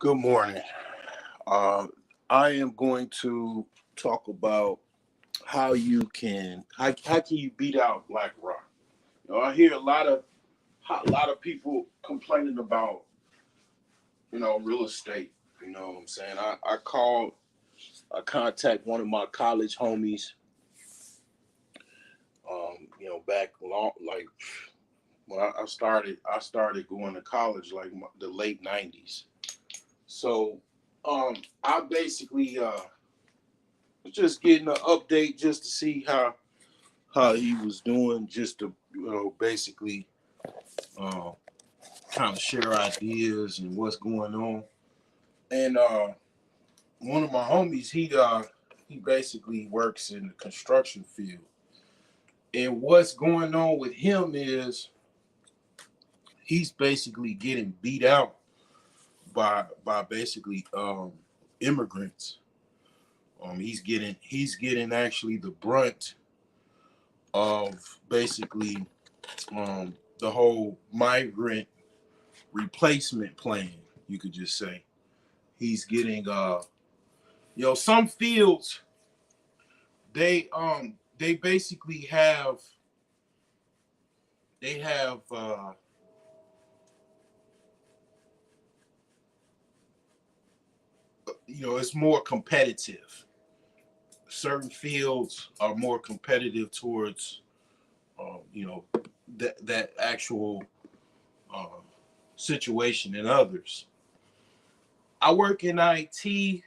Good morning. Uh, I am going to talk about how can you beat out BlackRock. I hear a lot of people complaining about real estate. You know what I'm saying? I contact one of my college homies. Back long like when I started going to college like the late '90s. So I basically was just getting an update just to see how he was doing, just to basically uh, kind of share ideas and what's going on. And one of my homies, he basically works in the construction field. And what's going on with him is he's basically getting beat out by basically immigrants. He's getting actually the brunt of basically the whole migrant replacement plan. You could just say he's getting some fields they basically have it's more competitive. Certain fields are more competitive towards that actual uh, situation than others. I work in IT.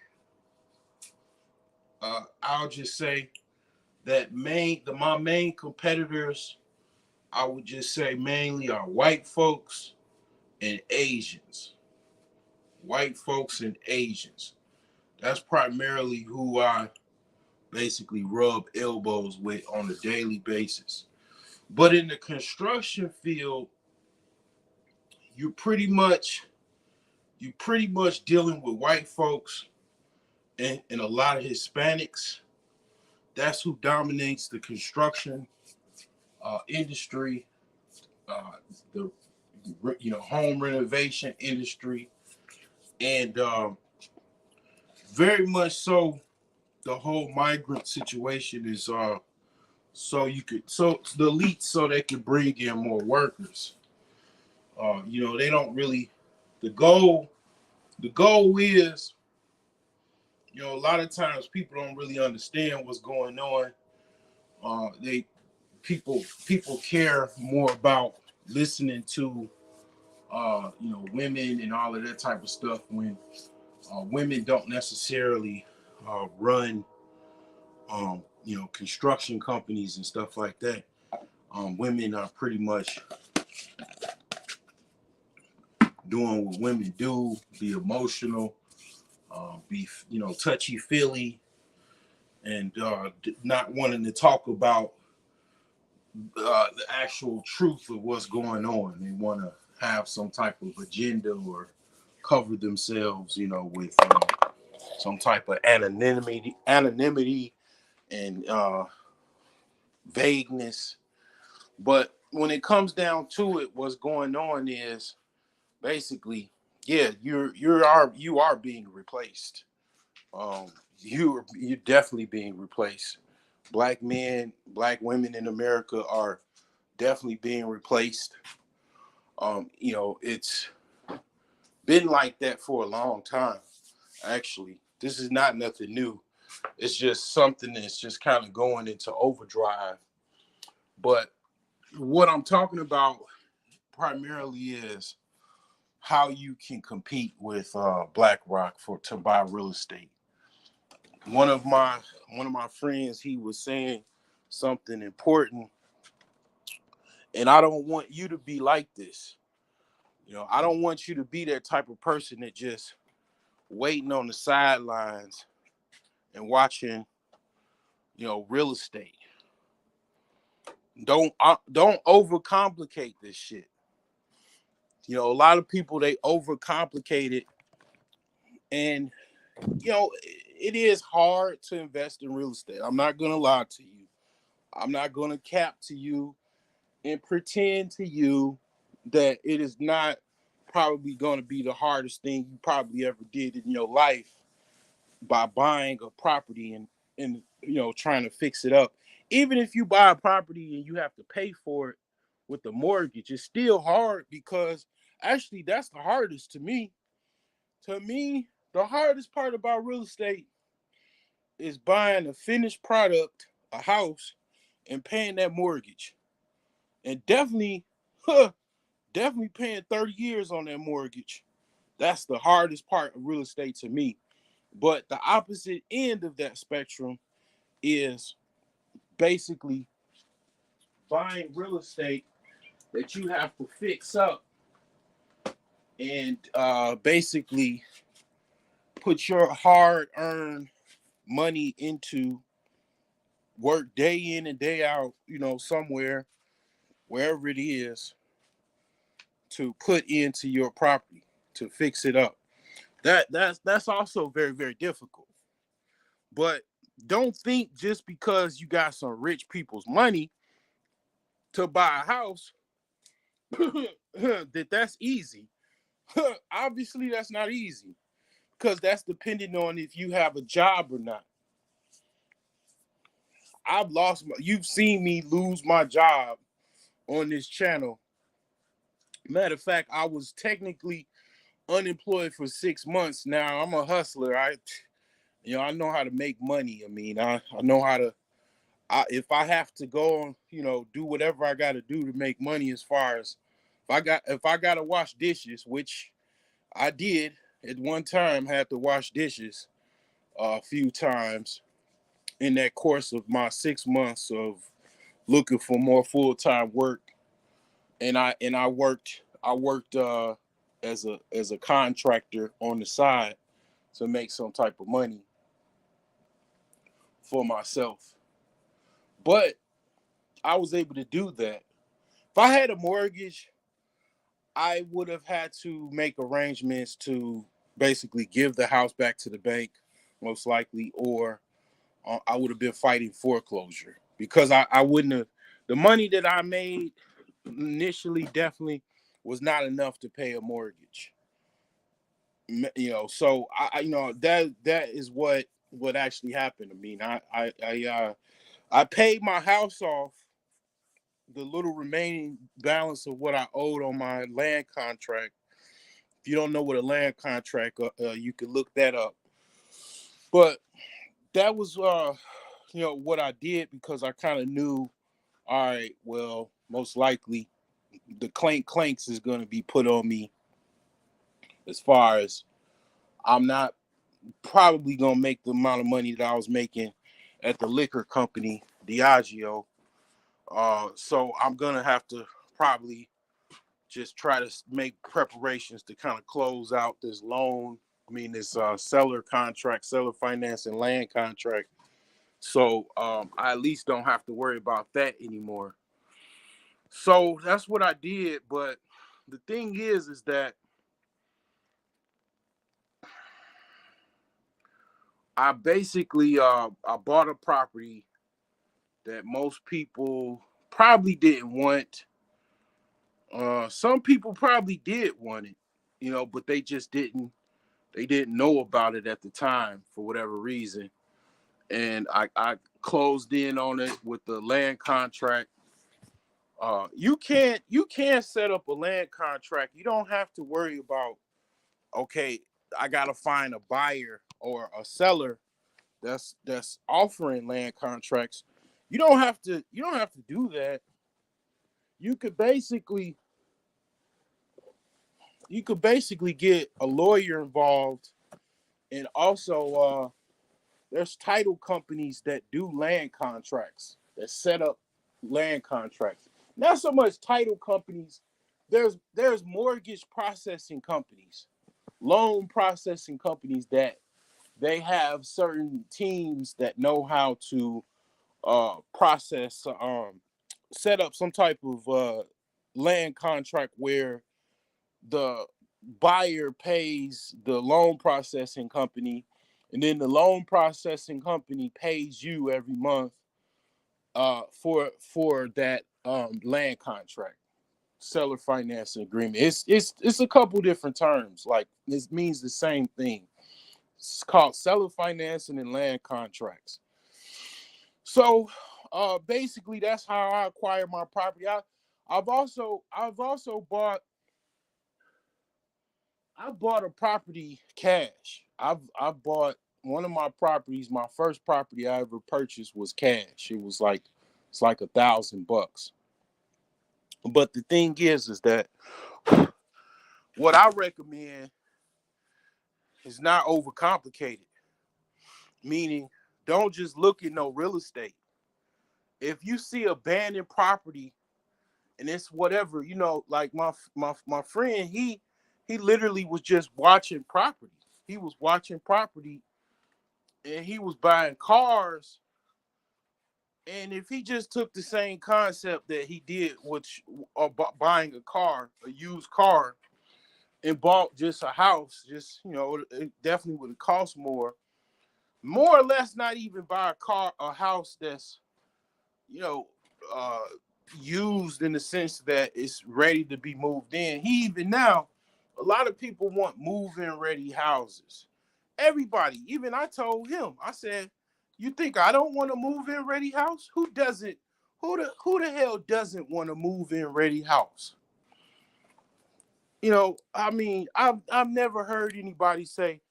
I'll just say that my main competitors, I would just say mainly are white folks and Asians. White folks and Asians. That's primarily who I basically rub elbows with on a daily basis. But in the construction field, you pretty much you pretty much dealing with white folks and a lot of Hispanics. That's who dominates the construction industry, uh, the home renovation industry, and very much so. The whole migrant situation is so the elites so they can bring in more workers. They don't really the goal the goal is a lot of times people don't really understand what's going on. They people care more about listening to women and all of that type of stuff when women don't necessarily run construction companies and stuff like that. Women are pretty much doing what women do, be emotional, be touchy feely, and not wanting to talk about the actual truth of what's going on. They want to have some type of agenda or cover themselves, with some type of anonymity and vagueness. But when it comes down to it, what's going on is basically, yeah, you are being replaced. You're definitely being replaced. Black men, black women in America are definitely being replaced. It's been like that for a long time. Actually, this is not nothing new. It's just something that's just kind of going into overdrive. But what I'm talking about primarily is how you can compete with BlackRock to buy real estate. One of my one of my friends, he was saying something important, and I don't want you to be like this. I don't want you to be that type of person that just waiting on the sidelines and watching, real estate. Don't overcomplicate this shit. A lot of people, they overcomplicate it, and it is hard to invest in real estate. I'm not gonna lie to you. I'm not gonna cap to you and pretend to you that it is not probably going to be the hardest thing you probably ever did in your life by buying a property and trying to fix it up. Even if you buy a property and you have to pay for it with the mortgage, it's still hard because actually that's the hardest to me. To me, the hardest part about real estate is buying a finished product, a house, and paying that mortgage. And definitely, definitely paying 30 years on that mortgage. That's the hardest part of real estate to me. But the opposite end of that spectrum is basically buying real estate that you have to fix up and basically put your hard-earned money into, work day in and day out, somewhere, wherever it is, to put into your property to fix it up. That's also very, very difficult. But don't think just because you got some rich people's money to buy a house that's easy. Obviously, that's not easy because that's depending on if you have a job or not. You've seen me lose my job on this channel. Matter of fact, I was technically unemployed for 6 months. Now I'm a hustler. I know how to make money. I mean, I know how to. If I have to go, do whatever I got to do to make money. As far as if I got to wash dishes, which I did at one time, had to wash dishes a few times in that course of my 6 months of looking for more full-time work. And I worked as a contractor on the side to make some type of money for myself. But I was able to do that. If I had a mortgage, I would have had to make arrangements to basically give the house back to the bank, most likely, or I would have been fighting foreclosure because I wouldn't have. The money that I made initially definitely was not enough to pay a mortgage. So that is what actually happened. I mean, I paid my house off, the little remaining balance of what I owed on my land contract. If you don't know what a land contract, you could look that up. But that was, what I did because I kind of knew, all right, well, most likely the clanks is going to be put on me as far as I'm not probably going to make the amount of money that I was making at the liquor company, Diageo. So I'm going to have to probably just try to make preparations to kind of close out this loan. I mean, this seller finance and land contract. So I at least don't have to worry about that anymore. So that's what I did. But the thing is that I basically I bought a property that most people probably didn't want. Some people probably did want it, but they just didn't. They didn't know about it at the time for whatever reason. And I closed in on it with the land contract. You can't set up a land contract. You don't have to worry about, okay, I gotta find a buyer or a seller that's offering land contracts. You don't have to do that. You could basically get a lawyer involved, and also there's title companies that do land contracts, that set up land contracts. Not so much title companies. There's mortgage processing companies, loan processing companies that they have certain teams that know how to process, set up some type of land contract where the buyer pays the loan processing company, and then the loan processing company pays you every month for that land contract. seller financing agreement. It's a couple different terms. Like this means the same thing. It's called seller financing and land contracts. So basically that's how I acquire my property. I've also bought a property cash. I've bought one of my properties. My first property I ever purchased was cash. It's like $1,000. But the thing is that what I recommend is not overcomplicated. Meaning, don't just look at no real estate. If you see abandoned property and it's whatever, like my friend, he literally was just watching property. He was watching property and he was buying cars. And if he just took the same concept that he did, which buying a car, a used car, and bought just a house, just it definitely would have cost more or less. Not even buy a house that's you know uh, used in the sense that it's ready to be moved in. He even now, a lot of people want move-in ready houses. Everybody, even I told him, I said, "You think I don't want a move-in ready house? Who doesn't? Who the hell doesn't want a move-in ready house?" I mean, I've never heard anybody say,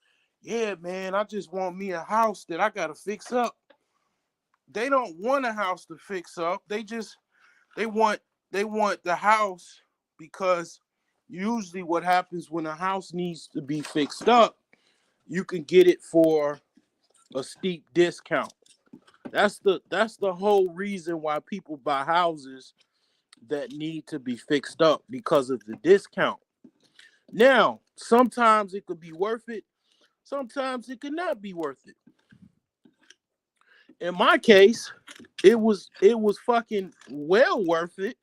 "Yeah, man, I just want me a house that I gotta fix up." They don't want a house to fix up. They want they want the house because usually what happens when a house needs to be fixed up, you can get it for a steep discount. That's the whole reason why people buy houses that need to be fixed up, because of the discount. Now, sometimes it could be worth it, sometimes it could not be worth it. In my case, it was fucking well worth it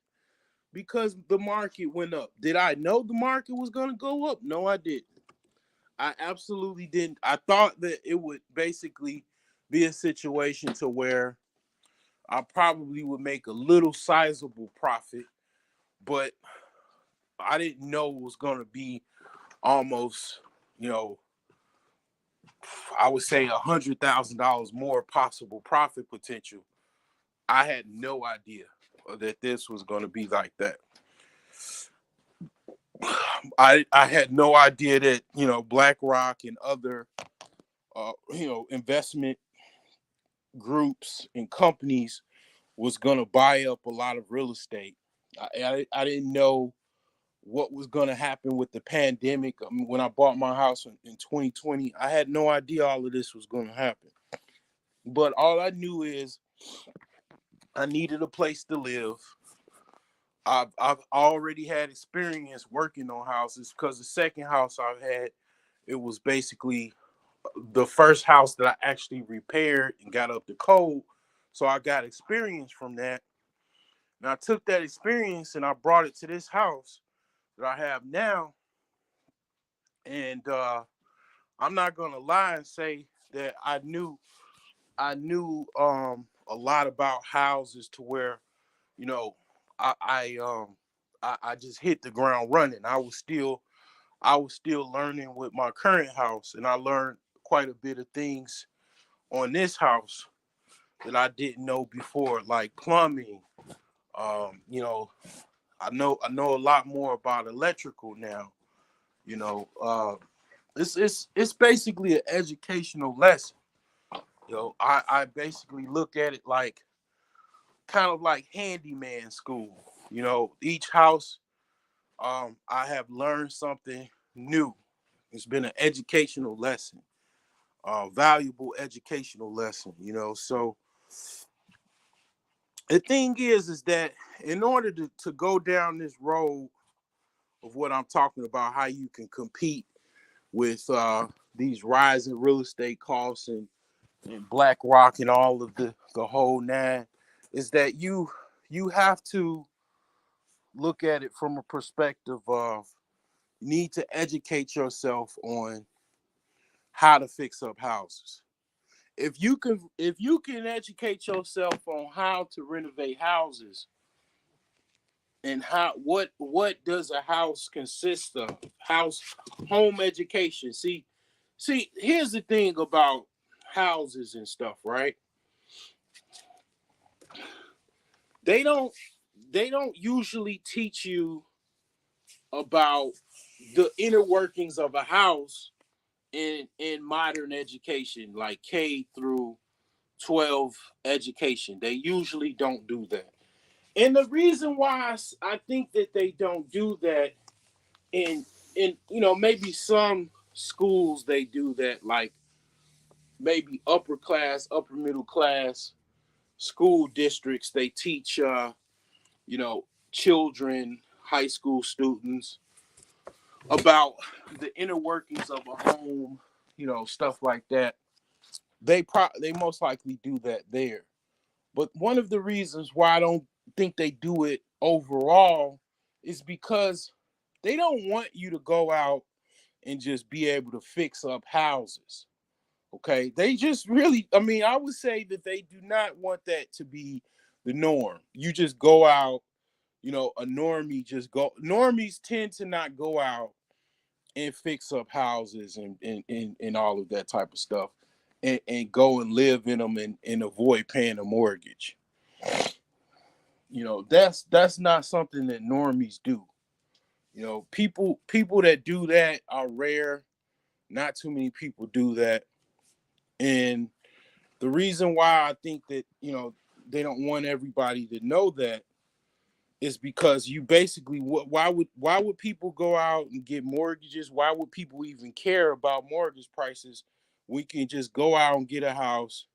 because the market went up. Did I know the market was gonna go up? No, I didn't. I absolutely didn't. I thought that it would basically be a situation to where I probably would make a little sizable profit, but I didn't know it was gonna be almost, you know, I would say $100,000 more possible profit potential. I had no idea that this was going to be like that. I had no idea that BlackRock and other investment groups and companies was going to buy up a lot of real estate. I didn't know what was going to happen with the pandemic. I mean, when I bought my house in 2020, I had no idea all of this was going to happen. But all I knew is I needed a place to live. I've already had experience working on houses because the second house I've had, it was basically the first house that I actually repaired and got up to code. So I got experience from that. And I took that experience and I brought it to this house that I have now. And I'm not gonna lie and say that I knew a lot about houses to where you know I I um I just hit the ground running. I was still learning with my current house, and I learned quite a bit of things on this house that I didn't know before, like plumbing. Um, you know, I know a lot more about electrical now. You know, it's basically an educational lesson. I basically look at it like kind of like handyman school. Each house, I have learned something new. It's been an educational lesson, valuable educational lesson. So the thing is that in order to go down this road of what I'm talking about, how you can compete with these rising real estate costs and BlackRock and all of the whole nine, is that you have to look at it from a perspective of you need to educate yourself on how to fix up houses. If you can educate yourself on how to renovate houses, and how what does a house consist of? House, home education. See, here's the thing about houses and stuff, right? They don't they don't usually teach you about the inner workings of a house in modern education, like K through 12 education. They usually don't do that. And the reason why I think that they don't do that in maybe some schools they do that, like maybe upper class, upper middle class school districts, they teach you know children, high school students about the inner workings of a home, stuff like that. They most likely do that there. But one of the reasons why I don't think they do it overall is because they don't want you to go out and just be able to fix up houses. Okay. They just really, I mean, I would say that they do not want that to be the norm. You just go out, a normie just go. Normies tend to not go out and fix up houses and all of that type of stuff and go and live in them and avoid paying a mortgage. That's not something that normies do. People that do that are rare. Not too many people do that. And the reason why I think that, they don't want everybody to know that is because you basically, why would people go out and get mortgages? Why would people even care about mortgage prices? We can just go out and get a house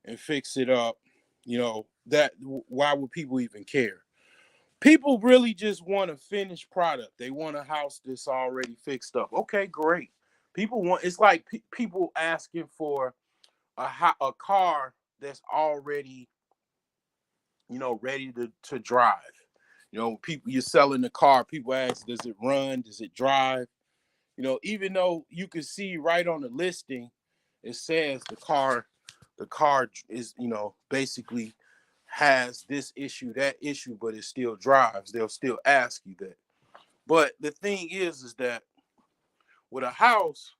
and fix it up. That why would people even care? People really just want a finished product. They want a house that's already fixed up. Okay, great. People want, it's like people asking for a car that's already, ready to drive. People, you're selling the car, people ask, does it run? Does it drive? Even though you can see right on the listing, it says the car is, basically has this issue, that issue, but it still drives. They'll still ask you that. But the thing is that with a house,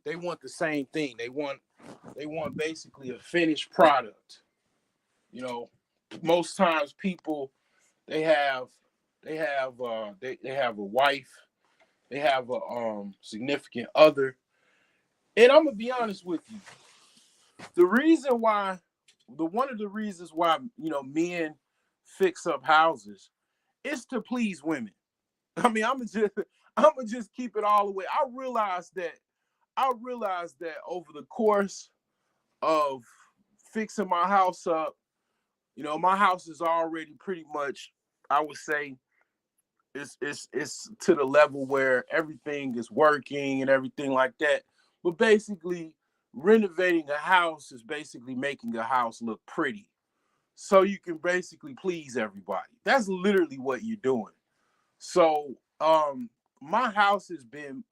they want the same thing. They want basically a finished product. You know, most times people they have they have a wife, they have a significant other. And I'm gonna be honest with you. The reason why the one of the reasons why men fix up houses is to please women. I mean, I'm gonna just keep it all the way. I realized that over the course of fixing my house up, my house is already pretty much, I would say, it's to the level where everything is working and everything like that. But basically, renovating a house is basically making a house look pretty, so you can basically please everybody. That's literally what you're doing. So, my house has been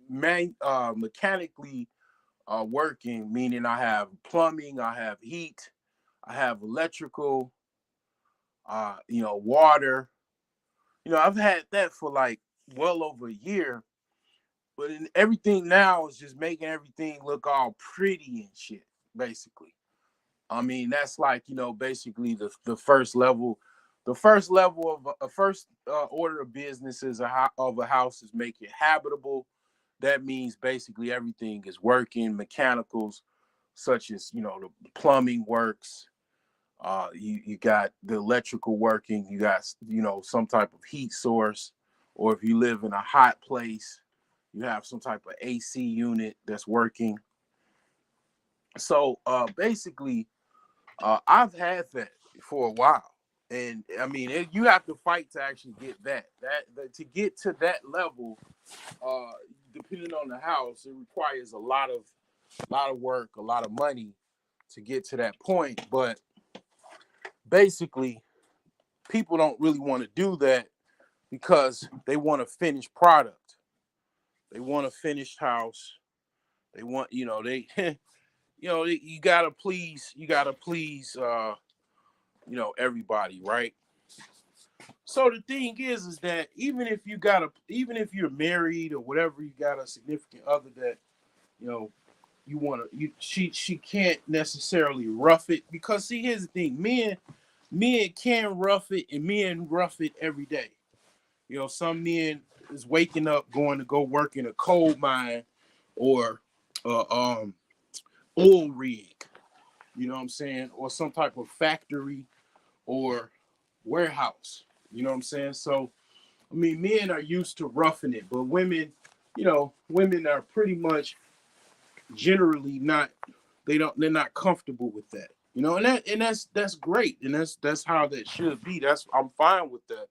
mechanically working, meaning I have plumbing, I have heat, I have electrical, water. I've had that for like well over a year, but everything now is just making everything look all pretty and shit, basically. I mean, that's like, basically the first level. The first level of a first order of business of a house is make it habitable. That means basically everything is working, mechanicals, such as, the plumbing works. You got the electrical working. You got, some type of heat source, or if you live in a hot place, you have some type of AC unit that's working. So basically, I've had that for a while, and I mean, you have to fight to actually get that to get to that level. Uh, Depending on the house, it requires a lot of work, a lot of money to get to that point. But basically, people don't really want to do that because they want a finished product. They want a finished house. They want, they, you gotta please, everybody, right? So the thing is that even if you're married or whatever, you got a significant other that you know you want to, she can't necessarily rough it, because see, here's the thing, men can rough it, and men rough it every day. Some men is waking up going to go work in a coal mine or oil rig, you know what I'm saying, or some type of factory or warehouse. You know what I'm saying? So I mean, men are used to roughing it, but women are pretty much generally not. They're not comfortable with that. And that's great, and that's how that should be. I'm fine with that.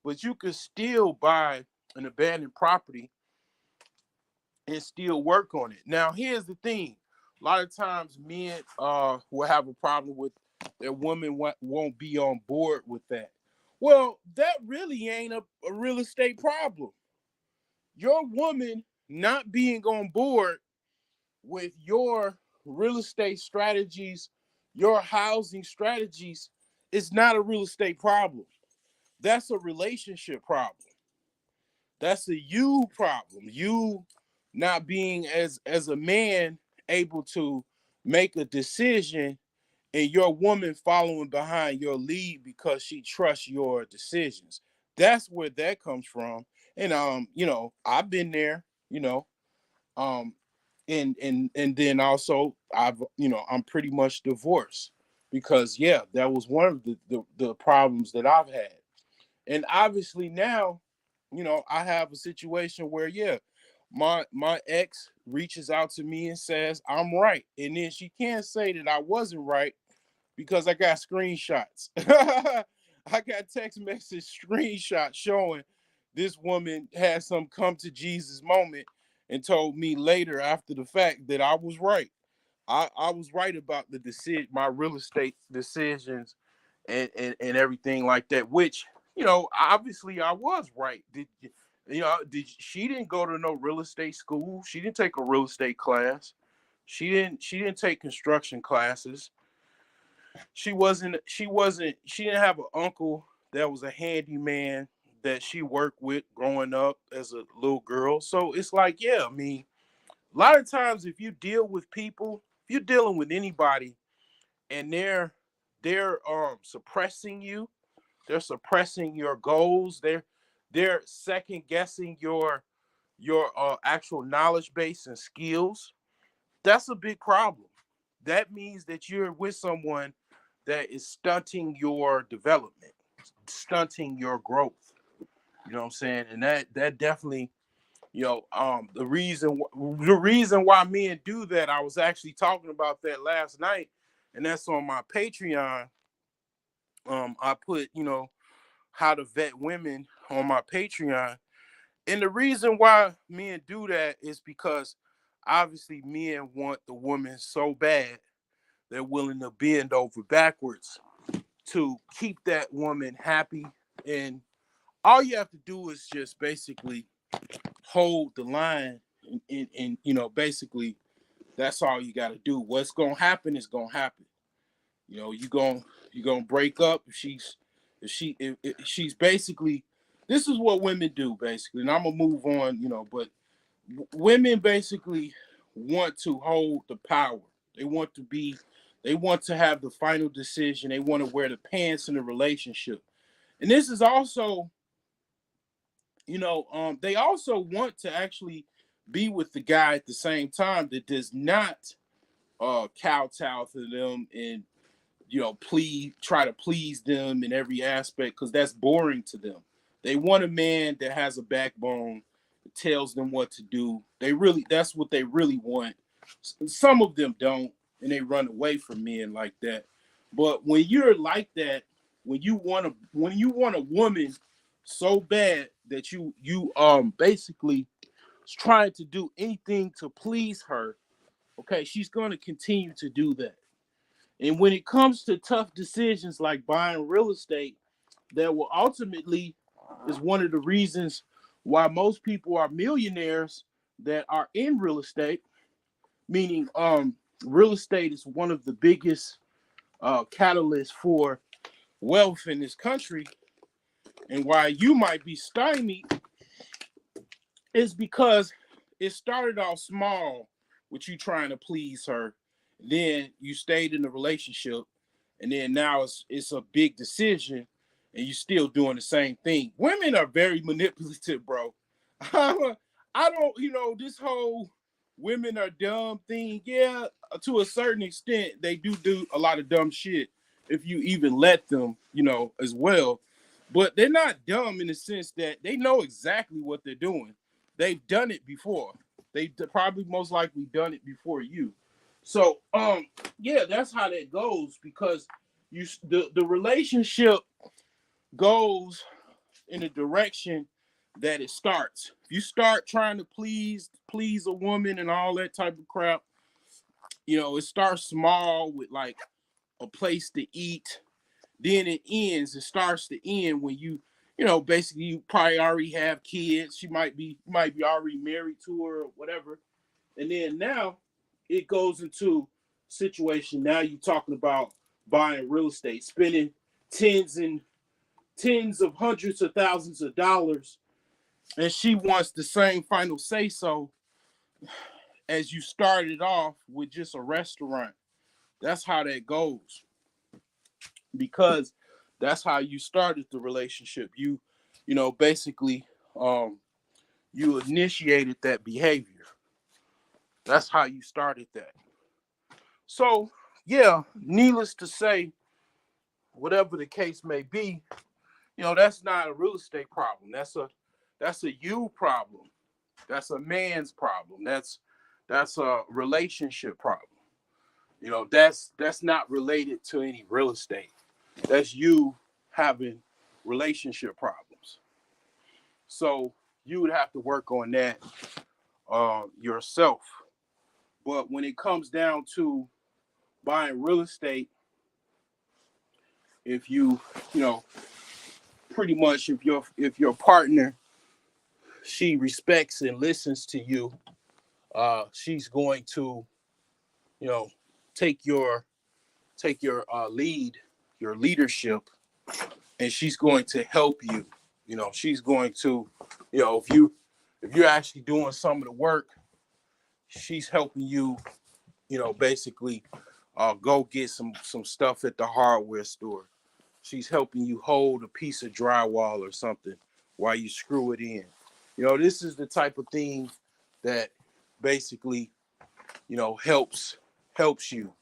But you can still buy an abandoned property and still work on it. Now, here's the thing: a lot of times, men will have a problem with their woman won't be on board with that. Well, that really ain't a real estate problem. Your woman not being on board with your real estate strategies, your housing strategies, is not a real estate problem. That's a relationship problem. That's a you problem. You not being as a man able to make a decision, and your woman following behind your lead because she trusts your decisions. That's where that comes from. And I've been there, um and then also I'm pretty much divorced because yeah, that was one of the problems that I've had. And obviously now, I have a situation where yeah, my ex reaches out to me and says I'm right, and then she can't say that I wasn't right because I got screenshots. I got text message screenshots showing this woman had some come to Jesus moment and told me later after the fact that I was right. I was right about the decision, my real estate decisions, and everything like that. Which obviously I was right. Did she didn't go to no real estate school? She didn't take a real estate class. She didn't take construction classes. She didn't have an uncle that was a handyman that she worked with growing up as a little girl. So it's like, yeah, I mean, a lot of times if you deal with people, if you're dealing with anybody and they're suppressing you, they're suppressing your goals, they're second guessing your actual knowledge base and skills. That's a big problem. That means that you're with someone that is stunting your development, stunting your growth. You know what I'm saying? And that definitely, the reason why men do that, I was actually talking about that last night, and that's on my Patreon. I put, how to vet women on my Patreon. And the reason why men do that is because obviously men want the woman so bad they're willing to bend over backwards to keep that woman happy. And all you have to do is just basically hold the line, and basically that's all you got to do. What's gonna happen is gonna happen. You gonna break up if she's basically, this is what women do basically, and I'm gonna move on. But women basically want to hold the power. They want to be, they want to have the final decision. They want to wear the pants in the relationship. And this is also, they also want to actually be with the guy at the same time that does not kowtow to them and try to please them in every aspect, because that's boring to them. They want a man that has a backbone, that tells them what to do. That's what they really want. Some of them don't, and they run away from men like that. But when you're like that, when you want a woman so bad that you basically trying to do anything to please her, okay, she's going to continue to do that. And when it comes to tough decisions like buying real estate, that will ultimately is one of the reasons why most people are millionaires that are in real estate, meaning real estate is one of the biggest catalysts for wealth in this country, And why you might be stymied is because it started off small with you trying to please her. Then you stayed in the relationship, and then now it's a big decision, and you're still doing the same thing. Women are very manipulative, bro. I don't, this whole women are dumb thing. Yeah, to a certain extent, they do a lot of dumb shit if you even let them, as well. But they're not dumb in the sense that they know exactly what they're doing. They've done it before. They probably most likely done it before you. So, yeah, that's how that goes because the relationship goes in the direction that it starts. If you start trying to please a woman and all that type of crap, it starts small with like a place to eat. Then it starts to end when basically you probably already have kids. You might be already married to her or whatever. And then now it goes into situation. Now you're talking about buying real estate, spending tens of hundreds of thousands of dollars, and she wants the same final say so as you started off with just a restaurant. That's how that goes. Because that's how you started the relationship. Basically, you initiated that behavior. That's how you started that. So, yeah, needless to say, whatever the case may be, that's not a real estate problem. That's a you problem. That's a man's problem. That's a relationship problem. That's not related to any real estate. That's you having relationship problems. So you would have to work on that yourself. But when it comes down to buying real estate, if pretty much if your partner, she respects and listens to you, she's going to, take your lead, your leadership, and she's going to help you. She's going to, if you're actually doing some of the work, she's helping you, basically go get some stuff at the hardware store. She's helping you hold a piece of drywall or something while you screw it in. This is the type of thing that basically, helps you.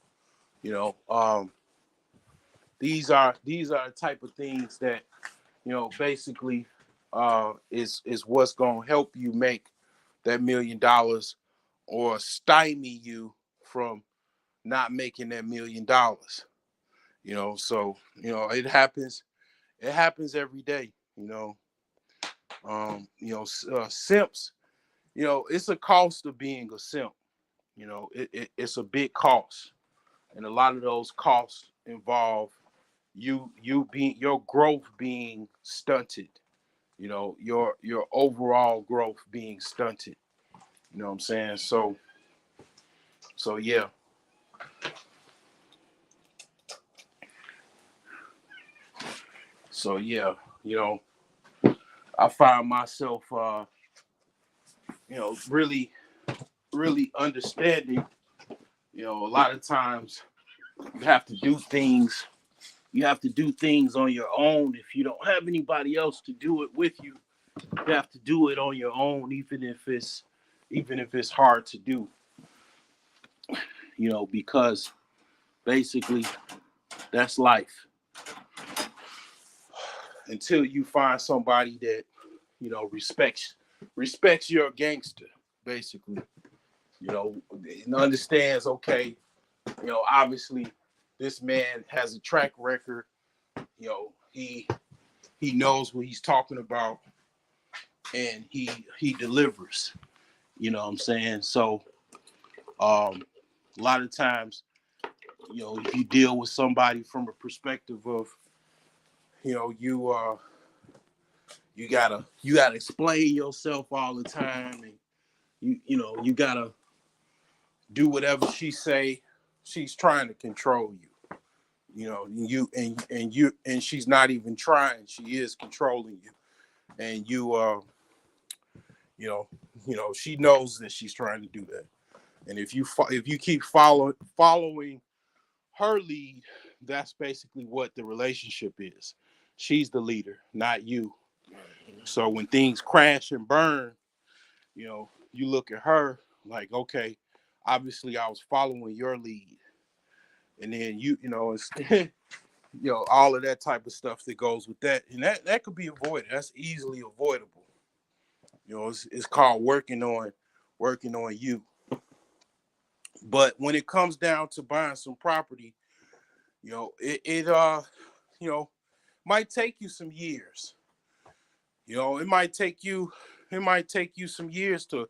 These are the type of things that, basically is what's gonna help you make that $1,000,000 or stymie you from not making that $1,000,000. So it happens every day. Simps, it's a cost of being a simp. It's a big cost, and a lot of those costs involve you being your growth being stunted. Your overall growth being stunted. You know what I'm saying? So yeah. So yeah, I find myself really, really understanding, a lot of times you have to do things on your own. If you don't have anybody else to do it with you, you have to do it on your own, even if it's hard to do. Because basically that's life. Until you find somebody that, respects your gangster, basically. And understands, okay, obviously this man has a track record. He knows what he's talking about, and he delivers. You know what I'm saying? So a lot of times, if you deal with somebody from a perspective of, you gotta explain yourself all the time, and you gotta do whatever she say. She's trying to control you. You know, and she's not even trying. She is controlling you, and you know, she knows that she's trying to do that. And if you keep following her lead, that's basically what the relationship is. She's the leader, not you. So when things crash and burn, you look at her like, okay, obviously I was following your lead, and then it's all of that type of stuff that goes with that, and that could be avoided. That's easily avoidable. It's called working on you. But when it comes down to buying some property, it you know might take you some years. It might take you some years to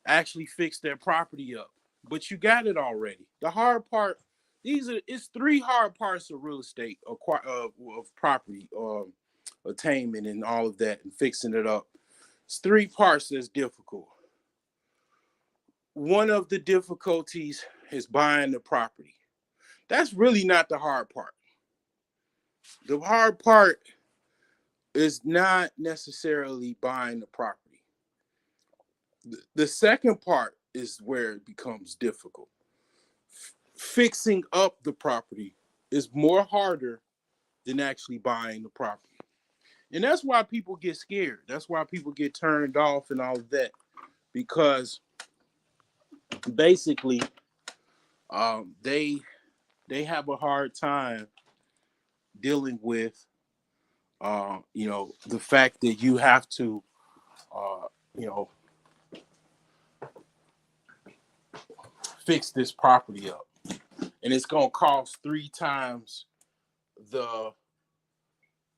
actually fix that property up. But you got it already. The hard part, it's three hard parts of real estate, of property attainment and all of that, and fixing it up. It's three parts that's difficult. One of the difficulties is buying the property. That's really not the hard part. The hard part is not necessarily buying the property. The second part is where it becomes difficult. Fixing up the property is more harder than actually buying the property. And that's why people get scared. That's why people get turned off and all of that. Because basically, they have a hard time dealing with the fact that you have to you know fix this property up, and it's gonna cost 3 times the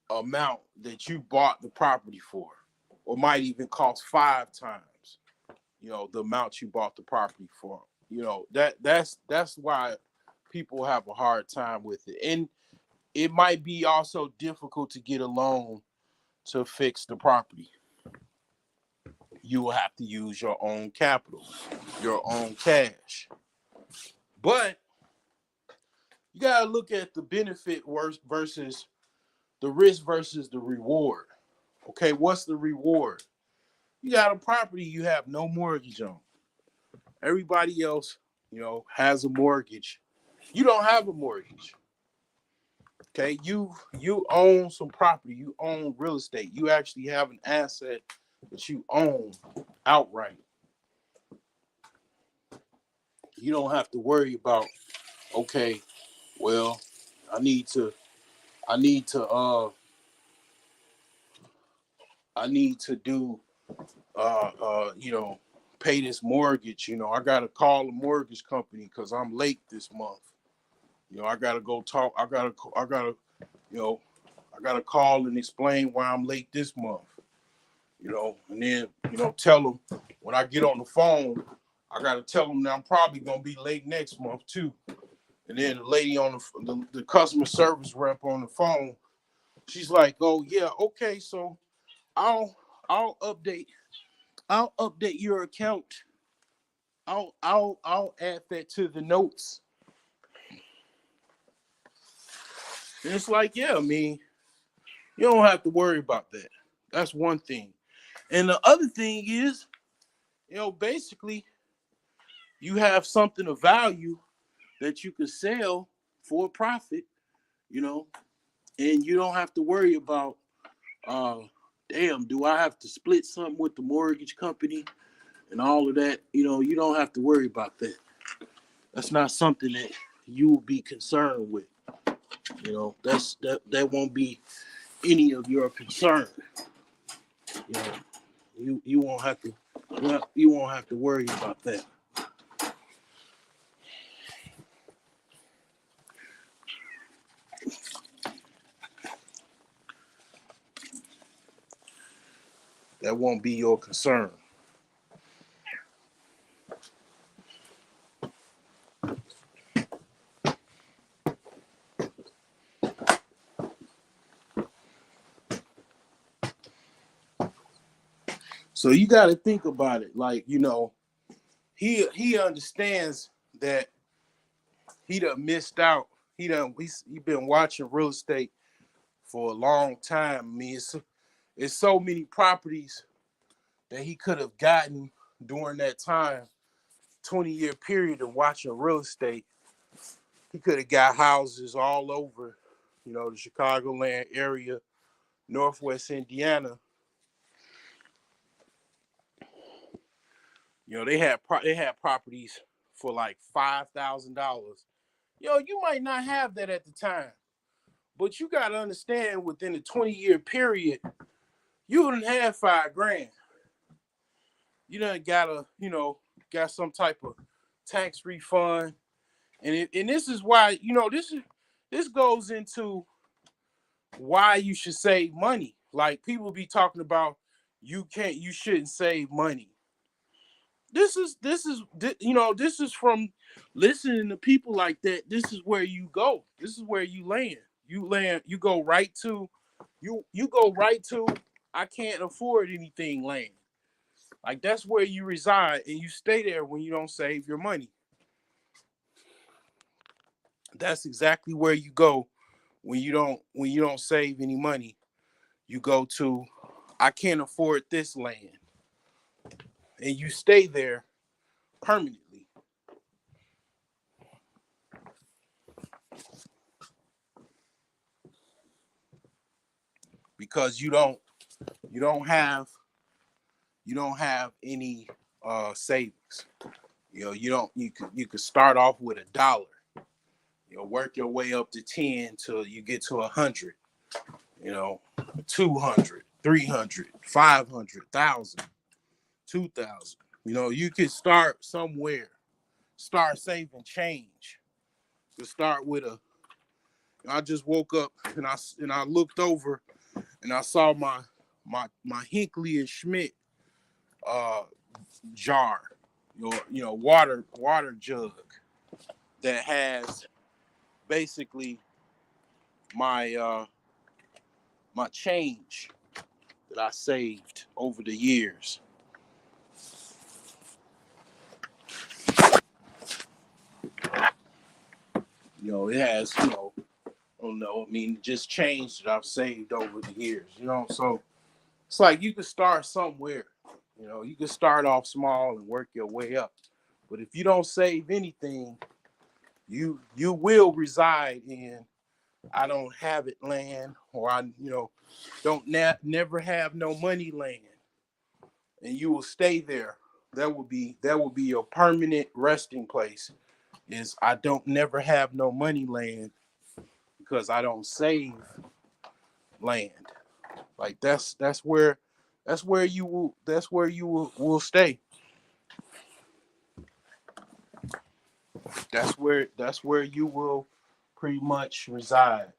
amount that you bought the property for, or might even cost 5 times the amount you bought the property for. That's why people have a hard time with it. And it might be also difficult to get a loan to fix the property. You will have to use your own capital, your own cash. But you got to look at the benefit versus the risk versus the reward. Okay, what's the reward? You got a property you have no mortgage on. Everybody else, has a mortgage. You don't have a mortgage. Okay, you own some property. You own real estate. You actually have an asset that you own outright. You don't have to worry about, okay, well, I need to I need to do pay this mortgage. I gotta call the mortgage company because I'm late this month. I gotta go talk. I gotta call and explain why I'm late this month. And then tell them when I get on the phone, I gotta tell them that I'm probably gonna be late next month too. And then the lady on the customer service rep on the phone, she's like, "Oh yeah, okay, so I'll update your account. I'll add that to the notes." And it's like, yeah, I mean, you don't have to worry about that. That's one thing. And the other thing is, basically, you have something of value that you can sell for a profit, and you don't have to worry about, damn, do I have to split something with the mortgage company and all of that? You don't have to worry about that. That's not something that you will be concerned with. That won't be any of your concern. You won't have to worry about that. That won't be your concern. So you got to think about it. Like, he understands that he done missed out he been watching real estate for a long time. I mean, it's so many properties that he could have gotten during that time, 20-year period of watching real estate. He could have got houses all over, the Chicagoland area, Northwest Indiana. They had properties for like $5,000. You might not have that at the time, but you got to understand within a 20-year period, you wouldn't have $5,000. You done got some type of tax refund, and this is why this goes into why you should save money. Like people be talking about you shouldn't save money. This is from listening to people like that. This is where you go. This is where you land. You go right to you go right to I can't afford anything land. Like that's where you reside and you stay there when you don't save your money. That's exactly where you go when you don't save any money. You go to I can't afford this land and you stay there permanently because you don't have any savings. You could start off with $1. Work your way up to 10 till you get to 100. 200, 300, 500, 1,000, 2,000. You could start somewhere. Start saving change. To start with I just woke up and I looked over and I saw my Hinckley and Schmidt uh jar, water jug that has basically my change that I saved over the years. It has, I don't know, I mean, just change that I've saved over the years, so it's like you could start somewhere. You could start off small and work your way up. But if you don't save anything, you will reside in I don't have it land, or I don't never have no money land, and you will stay there. That will be your permanent resting place. Is I don't never have no money land because I don't save land. Like that's where you will stay. That's where you will pretty much reside.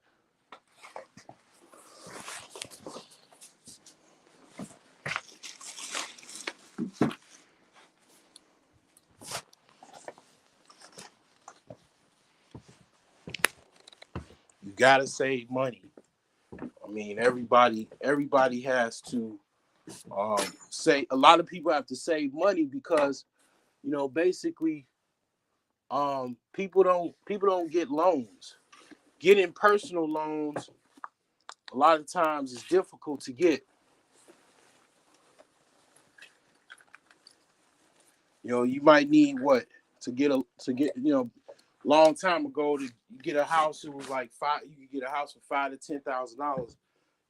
You gotta save money. I mean, everybody has to say. A lot of people have to save money because basically, people don't get loans. Getting personal loans a lot of times is difficult to get. You might need what to get long time ago to get a house. It was like five. You could get a house for $5,000 to $10,000.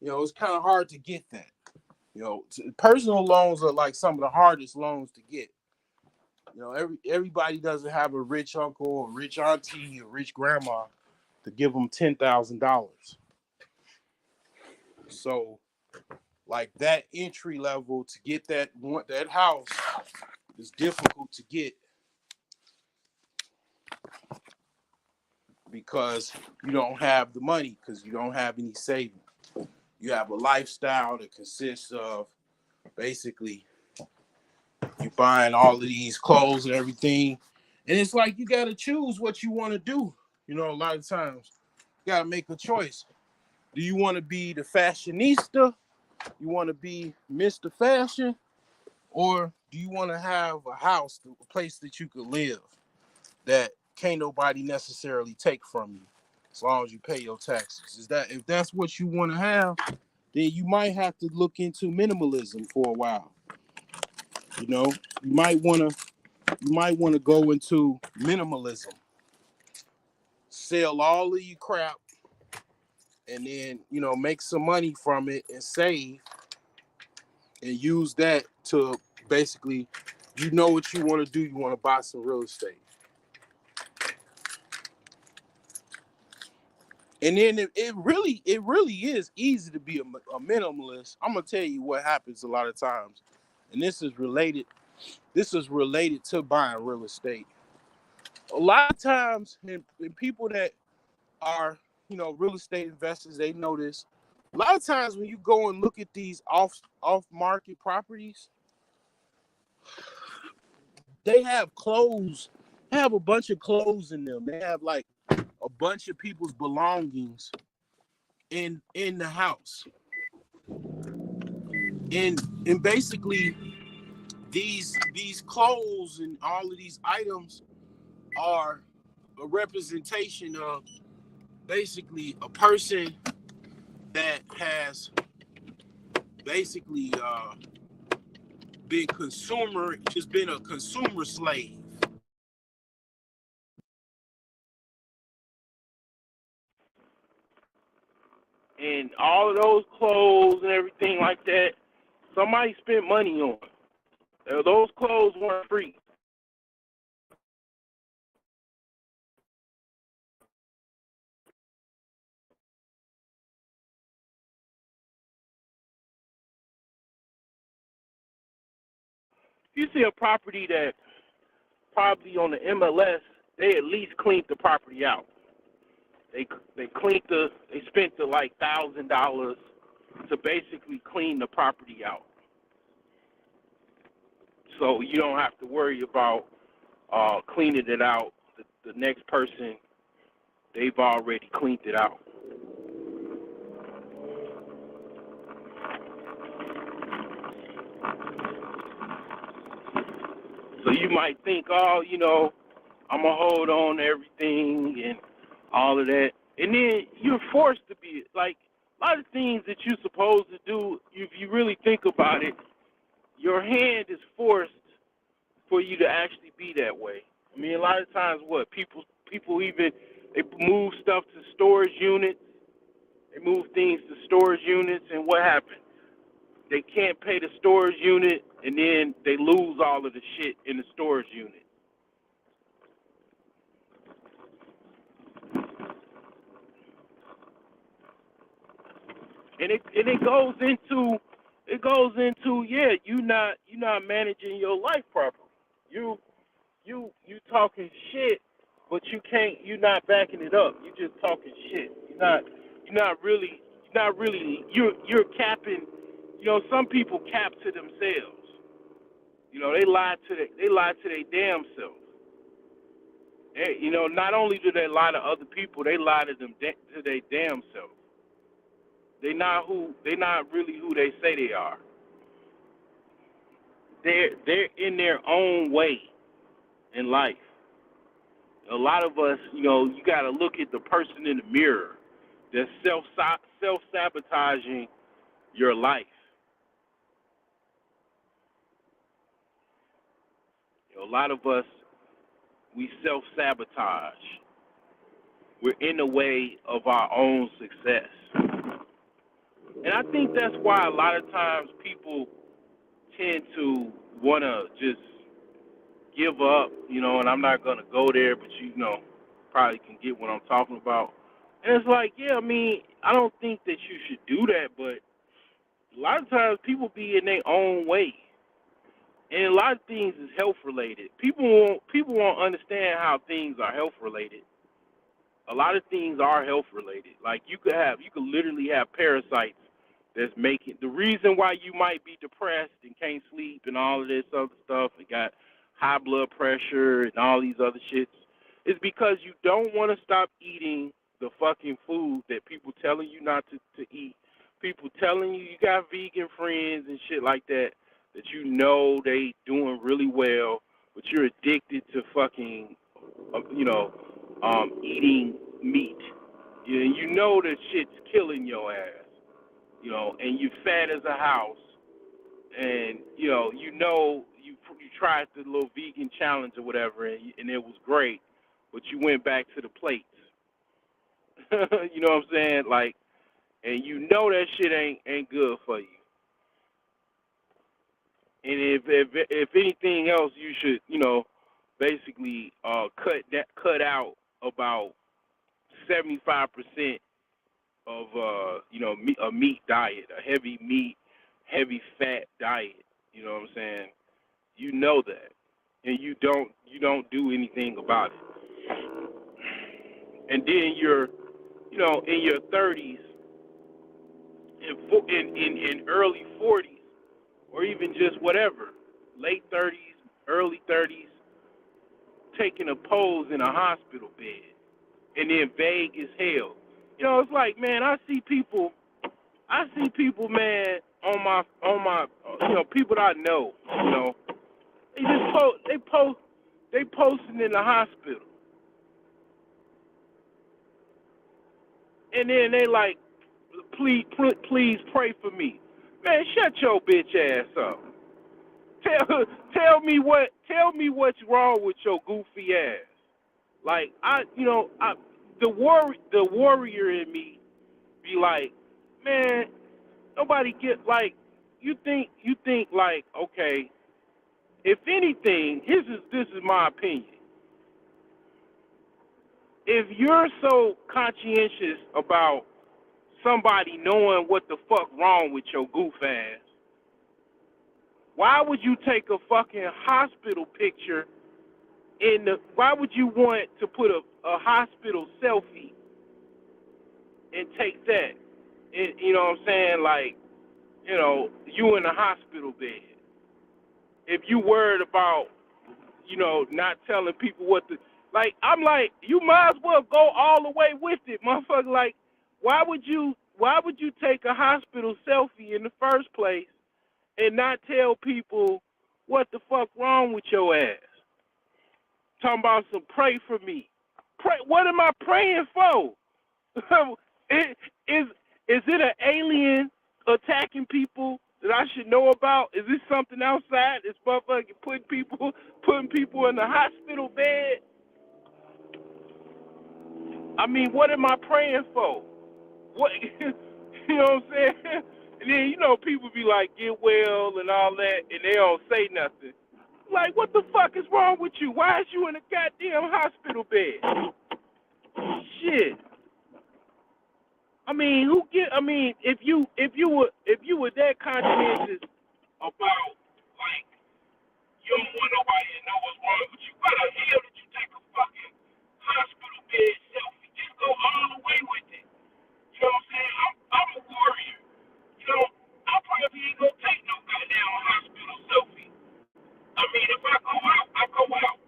It's kind of hard to get that. Personal loans are like some of the hardest loans to get. Everybody doesn't have a rich uncle or rich auntie or rich grandma to give them $10,000. So, like that entry level to get that house is difficult to get because you don't have the money because you don't have any savings. You have a lifestyle that consists of basically you buying all of these clothes and everything. And it's like you got to choose what you want to do. A lot of times you got to make a choice. Do you want to be the fashionista? You want to be Mr. Fashion? Or do you want to have a house, a place that you could live that can't nobody necessarily take from you? as long as you pay your taxes. If that's what you want to have, then you might have to look into minimalism for a while. You know, you might want to go into minimalism. Sell all of your crap and then, make some money from it and save and use that to basically, what you want to do. You want to buy some real estate. And then it really is easy to be a minimalist. I'm gonna tell you what happens a lot of times, and this is related to buying real estate. A lot of times, and people that are real estate investors, they know this. A lot of times when you go and look at these off market properties, they have clothes. They have a bunch of clothes in them. They have like a bunch of people's belongings in the house. And basically these clothes and all of these items are a representation of basically a person that has basically been a consumer slave. And all of those clothes and everything like that, somebody spent money on. Those clothes weren't free. You see a property that probably on the MLS, they at least cleaned the property out. They spent the like $1,000 to basically clean the property out. So you don't have to worry about cleaning it out. The next person, they've already cleaned it out. So you might think, I'm going to hold on to everything and all of that. And then you're forced to be, like, a lot of things that you're supposed to do, if you really think about it, your hand is forced for you to actually be that way. I mean, a lot of times, people even, they move stuff to storage units. They move things to storage units, and what happens? They can't pay the storage unit, and then they lose all of the shit in the storage unit. And it goes into you're not managing your life properly. You talking shit, but you're not backing it up. You're just talking shit. You're capping. Some people cap to themselves. They lie to their damn self. Not only do they lie to other people, they lie to their damn self. They're not really who they say they are. They're in their own way in life. A lot of us, you got to look at the person in the mirror that's self-sabotaging your life. A lot of us, we self-sabotage. We're in the way of our own success. And I think that's why a lot of times people tend to want to just give up, and I'm not going to go there, but probably can get what I'm talking about. And it's like, I don't think that you should do that, but a lot of times people be in their own way. And a lot of things is health related. People won't understand how things are health related. A lot of things are health related. Like you could literally have parasites that's making the reason why you might be depressed and can't sleep and all of this other stuff and got high blood pressure and all these other shits is because you don't want to stop eating the fucking food that people telling you not to eat. People telling you got vegan friends and shit like that they doing really well, but you're addicted to fucking, eating meat. You know that shit's killing your ass, and you fat as a house, and you tried the little vegan challenge or whatever, and it was great, but you went back to the plates. You know what I'm saying? Like, and you know that shit ain't good for you. And if anything else, you should basically cut out about 75% of a meat diet, a heavy meat, heavy fat diet. You know what I'm saying? You know that, and you don't do anything about it. And then you're in your 30s, in early 40s, or even just whatever, late 30s, early 30s, taking a pose in a hospital bed, and then vague as hell. It's like, man, I see people, man, on my, people that I know, they posting in the hospital, and then they like, please pray for me. Man, shut your bitch ass up. Tell me what's wrong with your goofy ass. Like, the warrior in me be like, man, nobody get, like, you think like, okay, if anything, this is my opinion. If you're so conscientious about somebody knowing what the fuck wrong with your goof ass, why would you take a fucking hospital picture why would you want to put a hospital selfie and take that? And, you know what I'm saying? Like, you in a hospital bed. If you worried about, not telling people what to, like, I'm like, you might as well go all the way with it, motherfucker. Like, why would you take a hospital selfie in the first place and not tell people what the fuck wrong with your ass? Talking about some pray for me. Pray. What am I praying for? Is it an alien attacking people that I should know about? Is this something outside? This motherfucker putting people in the hospital bed? I mean, what am I praying for? What you know what I'm saying? And then people be like, get well and all that, and they don't say nothing. Like, what the fuck is wrong with you? Why is you in a goddamn hospital bed? Shit. I mean, if you were that conscientious about, like, you don't want nobody to know what's wrong with you, why the hell did you take a fucking hospital bed selfie? Just go all the way with it. You know what I'm saying? I'm a warrior. I probably ain't gonna take no goddamn hospital selfie. I mean, if I go out, I go out.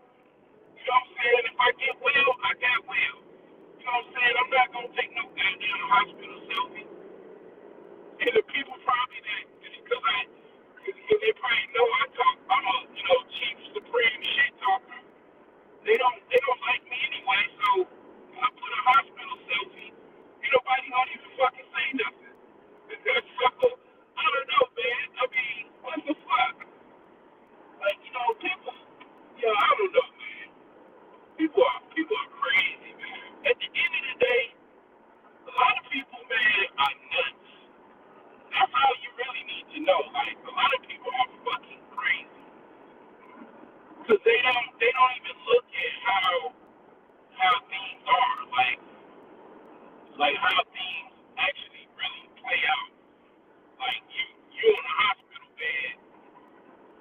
You know what I'm saying? If I get well, I got well. You know what I'm saying? I'm not gonna take no goddamn hospital selfie. And the people probably because they probably know I'm a, chief supreme shit talker. They don't like me anyway, so I put a hospital selfie. Ain't nobody gonna even fucking say nothing. So, I don't know, man. I mean, what the fuck? Like, people, I don't know, man. People are crazy, man. At the end of the day, a lot of people, man, are nuts. That's all you really need to know. Like, a lot of people are fucking crazy. Because they don't even look at how things are. Like how things actually really play out. Like, you in a hospital bed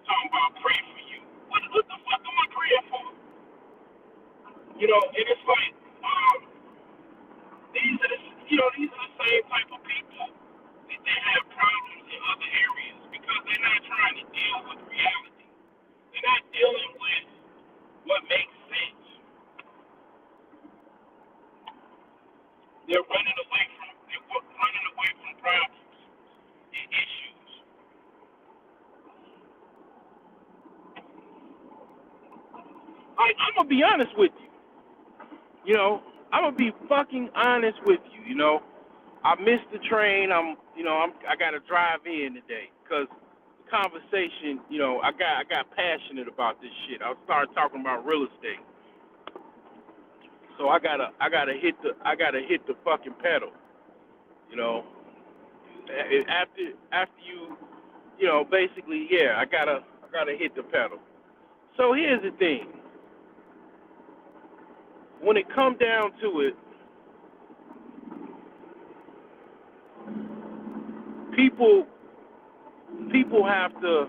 talking about pray for you. What the fuck am I praying for? And it's like, these are the same type of people that they have problems in other areas because they're not trying to deal with reality. They're not dealing with what makes sense. They're running away from problems and issues. Like, I'm gonna be honest with you. I'm gonna be fucking honest with you. You know, I missed the train. I gotta drive in today because the conversation. You know, I got passionate about this shit. I started talking about real estate, so I gotta hit the fucking pedal. You know, after you know, basically, yeah, I gotta hit the pedal. So here's the thing. When it come down to it, people have to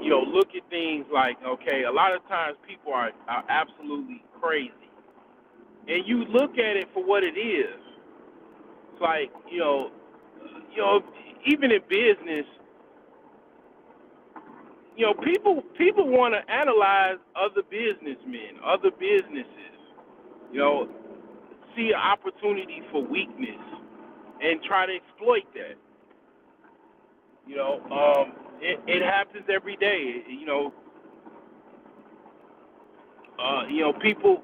you know, look at things like, okay, a lot of times people are absolutely crazy. And you look at it for what it is. It's like, you know, even in business, you know, people want to analyze other businessmen, other businesses, you know, see an opportunity for weakness and try to exploit that. You know, it happens every day. You know, people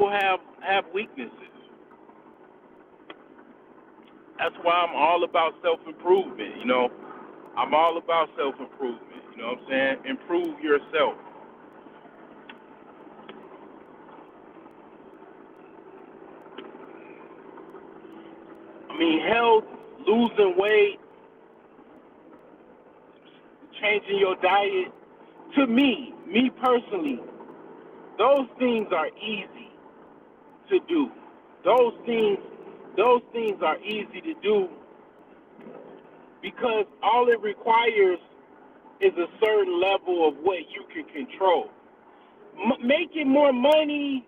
have weaknesses. That's why I'm all about self-improvement. You know, I'm all about self-improvement. You know what I'm saying? Improve yourself. I mean, health, losing weight, changing your diet. To me personally, those things are easy to do. Those things are easy to do because all it requires is a certain level of what you can control. Making more money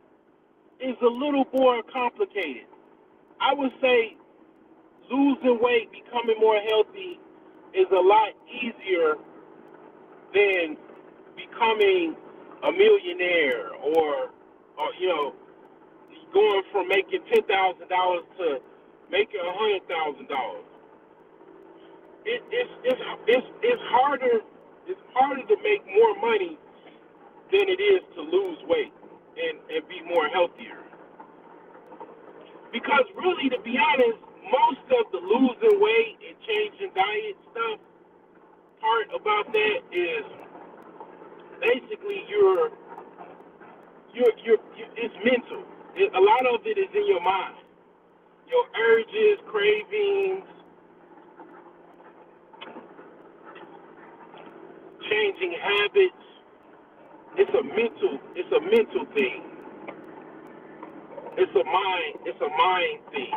is a little more complicated. I would say losing weight, becoming more healthy is a lot easier than becoming a millionaire or you know, going from making $10,000 to making $100,000. It's harder. It's harder to make more money than it is to lose weight and be more healthier. Because really, to be honest, most of the losing weight and changing diet stuff, part about that is basically it's mental. A lot of it is in your mind. Your urges, cravings, changing habits. It's a mental thing. It's a mind thing.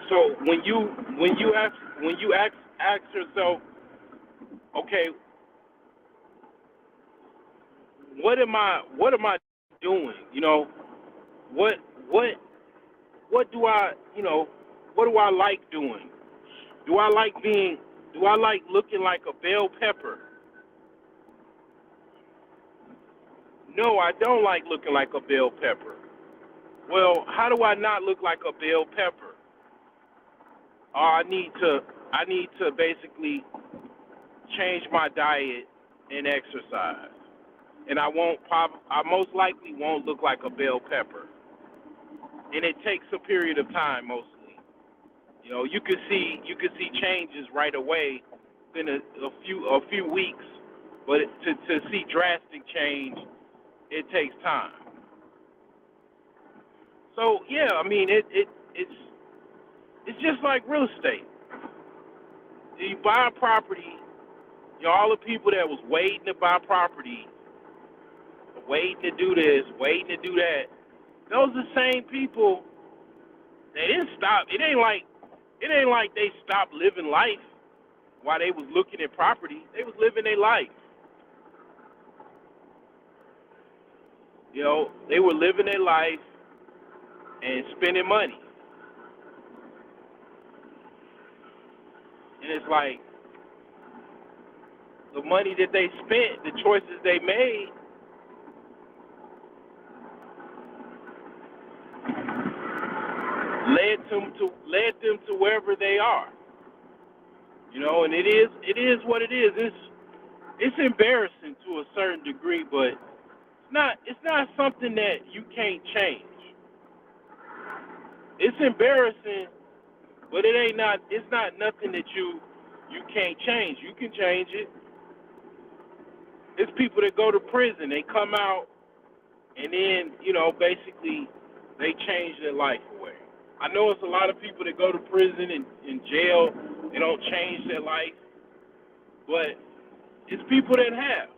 So when you ask yourself, okay, what am I doing? You know, what what what do I you know what do I like doing? Do I like being do I like looking like a bell pepper? No, I don't like looking like a bell pepper. Well, how do I not look like a bell pepper? I need to basically change my diet and exercise. And I most likely won't look like a bell pepper. And it takes a period of time mostly. You know, you could see changes right away in a few weeks, but to see drastic change, it takes time. So yeah, I mean it's just like real estate. You buy a property, you know, all the people that was waiting to buy property, waiting to do this, waiting to do that, those are the same people. They didn't stop. It ain't like they stopped living life while they was looking at property. They was living their life. You know, they were living their life and spending money. And it's like, the money that they spent, the choices they made, led them to wherever they are. You know, and it is what it is. It's embarrassing to a certain degree, but it's not something that you can't change. It's embarrassing, but it's not nothing that you can't change. You can change it. It's people that go to prison, they come out and then, you know, basically they change their life away. I know it's a lot of people that go to prison and in jail, they don't change their life, but it's people that have.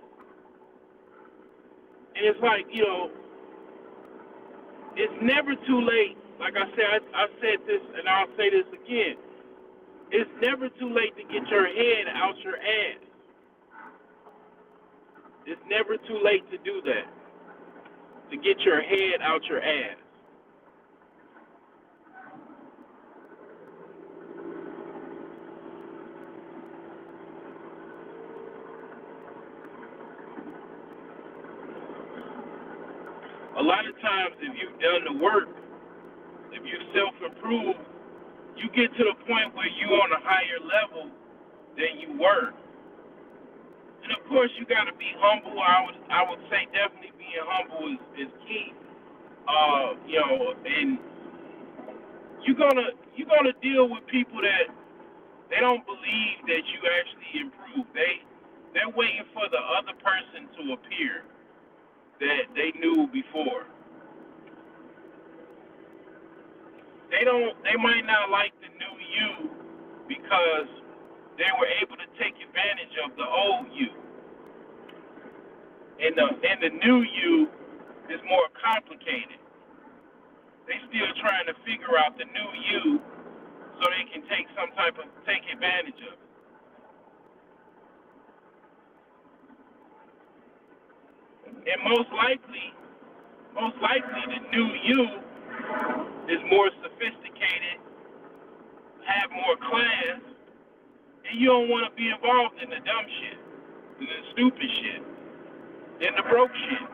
And it's like, you know, it's never too late. Like I said, I said this and I'll say this again. It's never too late to get your head out your ass. It's never too late to do that, to get your head out your ass. A lot of times, if you've done the work, if you self-improve, you get to the point where you're on a higher level than you were. And of course, you got to be humble. I would say definitely being humble is key. You know, and you're gonna deal with people that they don't believe that you actually improve. They're waiting for the other person to appear that they knew before. They might not like the new you because they were able to take advantage of the old you. And the new you is more complicated. They still trying to figure out the new you so they can take advantage of it. And most likely the new you is more sophisticated, have more class, and you don't want to be involved in the dumb shit, in the stupid shit, in the broke shit.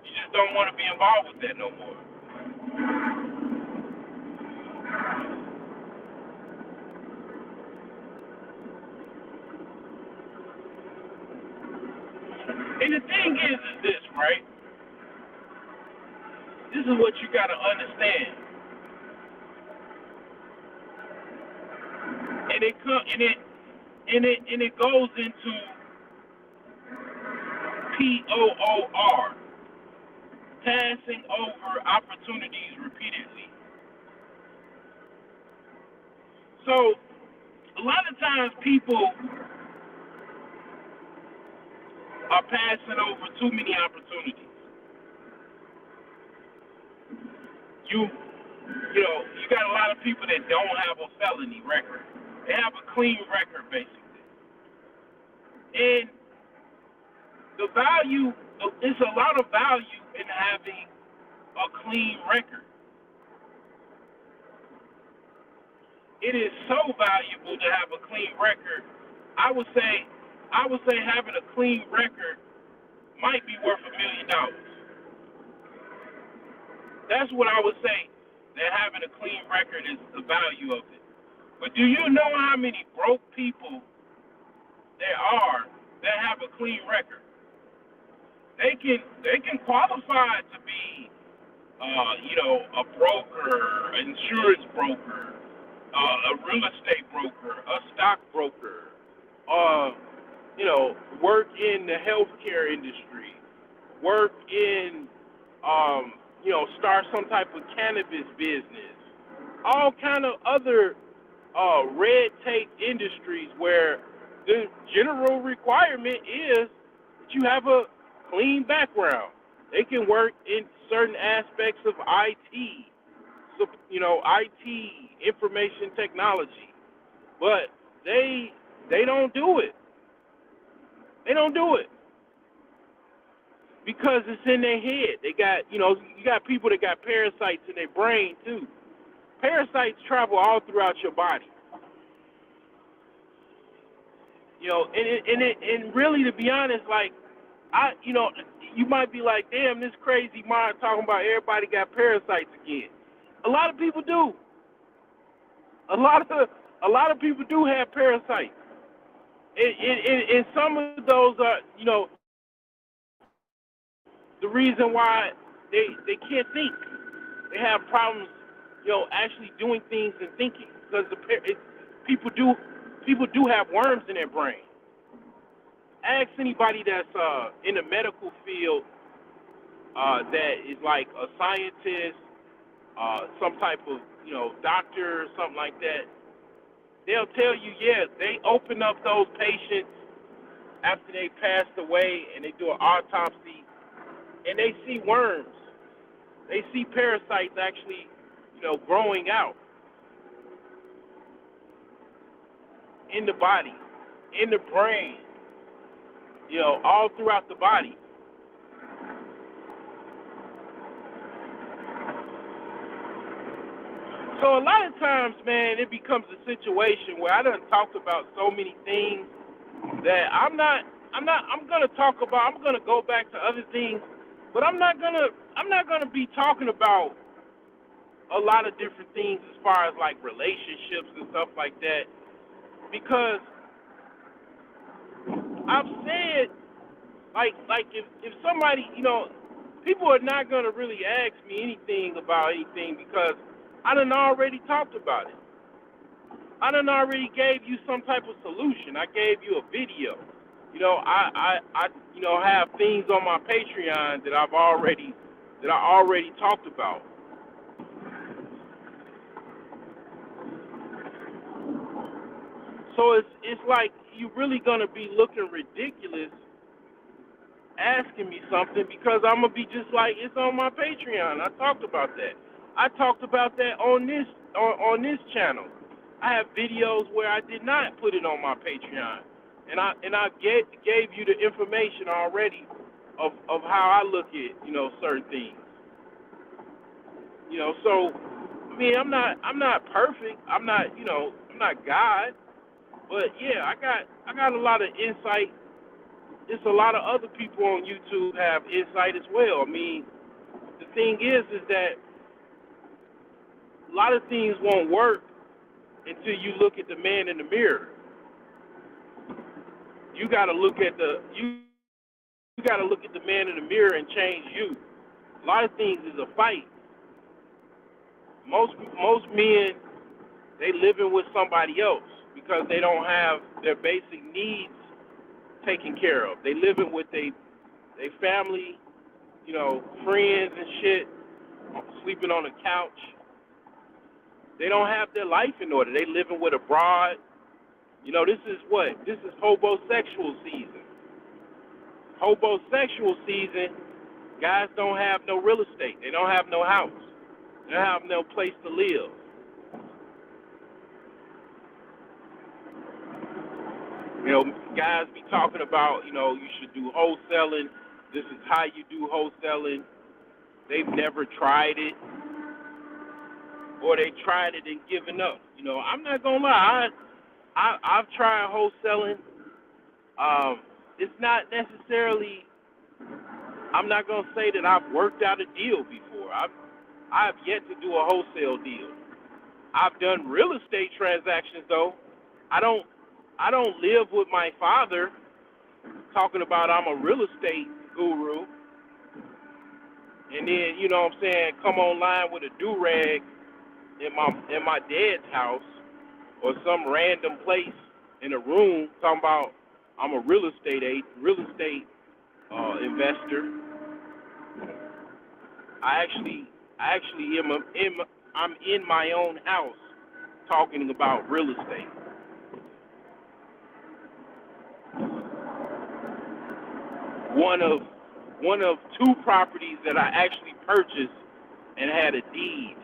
You just don't want to be involved with that no more. And the thing is this, right? This is what you got to understand. And it goes into POOR, passing over opportunities repeatedly. So a lot of times people are passing over too many opportunities. You got a lot of people that don't have a felony record. They have a clean record, basically. And the value, it's a lot of value in having a clean record. It is so valuable to have a clean record. I would say having a clean record might be worth $1 million. That's what I would say, that having a clean record is the value of it. But do you know how many broke people there are that have a clean record? They can qualify to be, a broker, an insurance broker, a real estate broker, a stock broker, work in the healthcare industry, work in, start some type of cannabis business, all kind of other red tape industries where the general requirement is that you have a clean background. They can work in certain aspects of IT, IT, information technology, but they don't do it. They don't do it because it's in their head. They got, you got people that got parasites in their brain too. Parasites travel all throughout your body. You know, and really, to be honest, like you might be like, damn, this crazy mind talking about everybody got parasites again. A lot of people do. A lot of people do have parasites. And some of those are, the reason why they can't think. They have problems, actually doing things and thinking because people do have worms in their brain. Ask anybody that's in the medical field that is like a scientist, some type of doctor or something like that. They'll tell you, yeah, they open up those patients after they passed away and they do an autopsy and they see worms. They see parasites actually, growing out in the body, in the brain, all throughout the body. So a lot of times, man, it becomes a situation where I done talked about so many things that I'm gonna go back to other things, but I'm not gonna be talking about a lot of different things as far as like relationships and stuff like that, because I've said like if somebody, people are not gonna really ask me anything about anything because I done already talked about it. I done already gave you some type of solution. I gave you a video. I have things on my Patreon that I already talked about. So it's like you really gonna be looking ridiculous asking me something because I'm gonna be just like it's on my Patreon. I talked about that. I talked about that on this channel. I have videos where I did not put it on my Patreon, and I gave you the information already of how I look at certain things. So I mean I'm not perfect. I'm not God, but yeah, I got a lot of insight. There's a lot of other people on YouTube have insight as well. I mean, the thing is that a lot of things won't work until you look at the man in the mirror. You got to look at the man in the mirror and change you. A lot of things is a fight. Most men, they living with somebody else because they don't have their basic needs taken care of. They living with their family, friends and shit, sleeping on the couch. They don't have their life in order. They living with a broad. This is what? This is homosexual season. Homosexual season, guys don't have no real estate. They don't have no house. They don't have no place to live. Guys be talking about, you should do wholesaling. This is how you do wholesaling. They've never tried it. Or they tried it and given up. I'm not gonna lie. I've tried wholesaling. It's not necessarily. I'm not gonna say that I've worked out a deal before. I've yet to do a wholesale deal. I've done real estate transactions though. I don't live with my father talking about I'm a real estate guru. And then, come online with a do-rag in my dad's house or some random place in a room talking about I'm a real estate investor. I'm in my own house talking about real estate. One of two properties that I actually purchased and had a deed.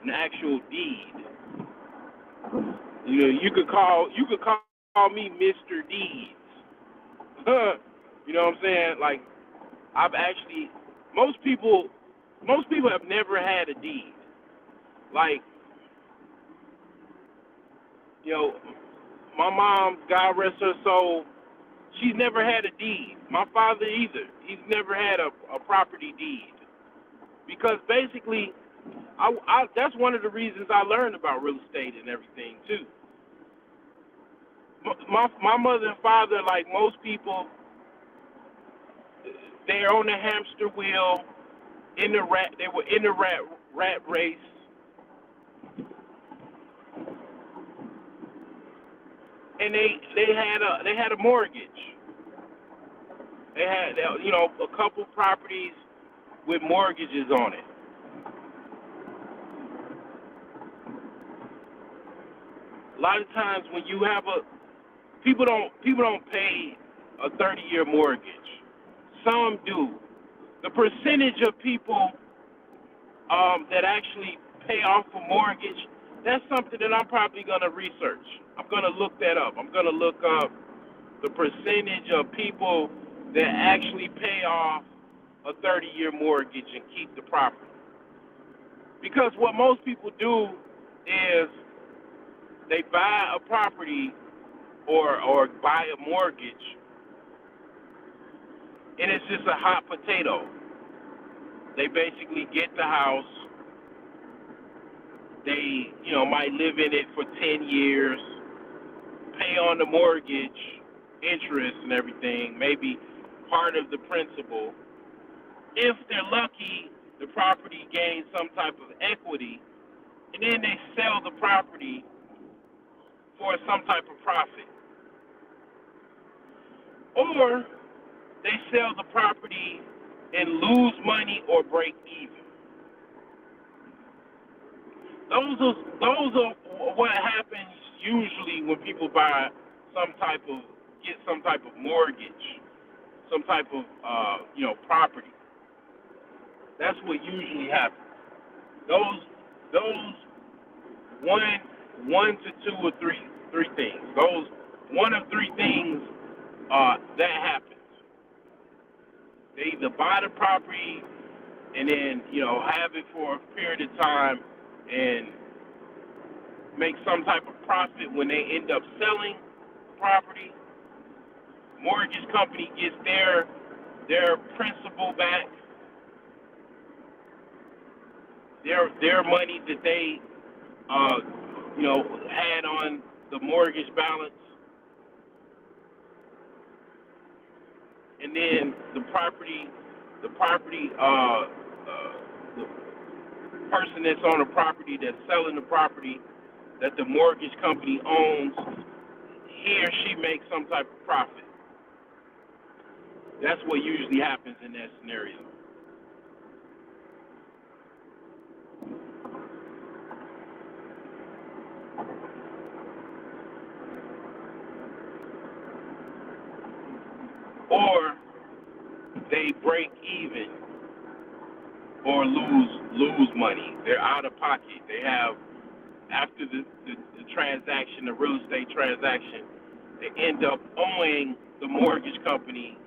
An actual deed. You could call me Mr. Deeds. You know what I'm saying? Like most people have never had a deed. Like, my mom, God rest her soul, she's never had a deed. My father either. He's never had a property deed. Because basically, that's one of the reasons I learned about real estate and everything too. My mother and father, like most people, they're on the hamster wheel. They were in the rat race. And they had a mortgage. They had a couple properties with mortgages on it. A lot of times when you have people don't pay a 30-year mortgage. Some do. The percentage of people that actually pay off a mortgage, that's something that I'm probably going to research. I'm going to look that up. I'm going to look up the percentage of people that actually pay off a 30-year mortgage and keep the property. Because what most people do is they buy a property or buy a mortgage, and it's just a hot potato. They basically get the house. They, might live in it for 10 years, pay on the mortgage, interest and everything, maybe part of the principal. If they're lucky, the property gains some type of equity, and then they sell the property for some type of profit. Or they sell the property and lose money or break even. Those are what happens usually when people get some type of mortgage, some type of property. That's what usually happens. Those one to two or three things. Those one of three things that happens. They either buy the property and then have it for a period of time and make some type of profit when they end up selling property. Mortgage company gets their principal back, their money that they had on the mortgage balance, and then the person that's on the property, that's selling the property that the mortgage company owns, he or she makes some type of profit. That's what usually happens in that scenario. Or they break even or lose money. They're out of pocket. They have, after the transaction, the real estate transaction, they end up owing the mortgage company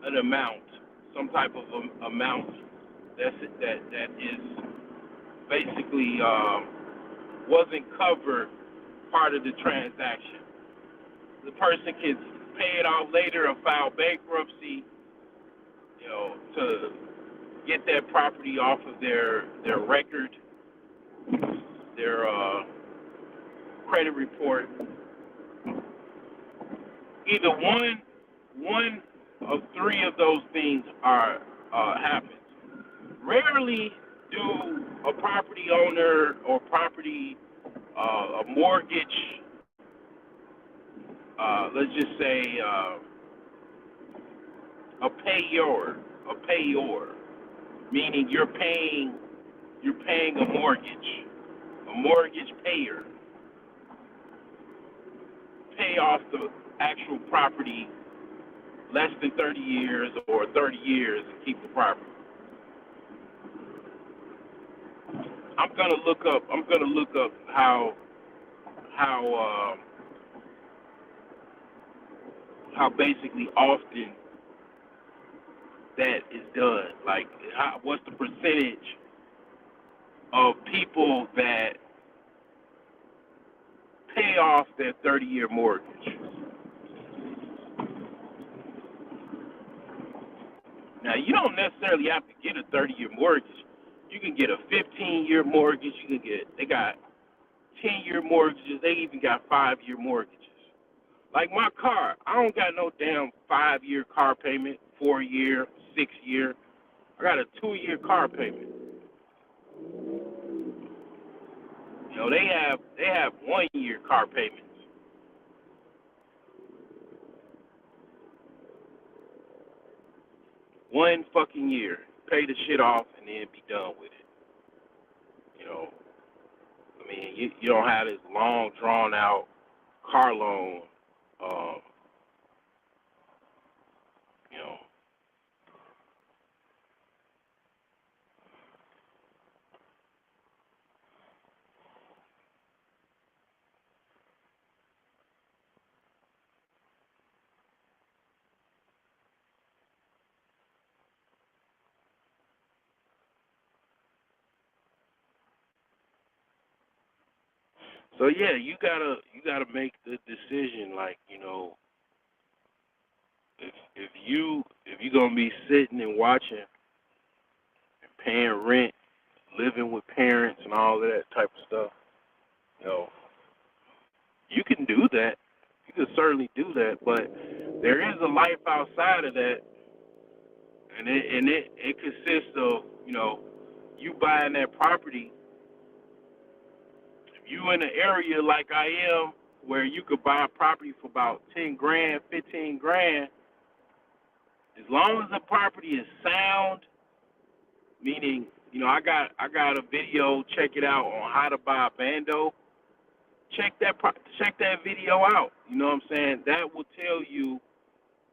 an amount, some type of amount that is basically wasn't covered part of the transaction. The person can pay it off later or file bankruptcy, to get that property off of their record, their credit report. Either one of three of those things happens. Rarely do a property owner or a mortgage, let's just say a payor, meaning you're paying a mortgage payer, pay off the actual property less than 30 years or 30 years and keep the property. I'm gonna look up how basically often that is done. Like, what's the percentage of people that pay pay off that 30-year mortgage. Now, you don't necessarily have to get a 30-year mortgage. You can get a 15-year mortgage. They got 10-year mortgages. They even got 5-year mortgages. Like my car, I don't got no damn 5-year car payment, 4-year, 6-year. I got a 2-year car payment. You know, they have 1-year car payments. One fucking year. Pay the shit off and then be done with it. You know, I mean, you don't have this long, drawn out car loan. You know. So yeah, you gotta make the decision. Like, you know, if you're gonna be sitting and watching and paying rent, living with parents and all of that type of stuff, you know, you can do that. You can certainly do that, but there is a life outside of that, and it consists of, you know, you buying that property. If you in an area like I am, where you could buy a property for about 10 grand, 15 grand, as long as the property is sound, meaning, you know, I got a video, check it out, on how to buy a bando. Check that video out. You know what I'm saying? That will tell you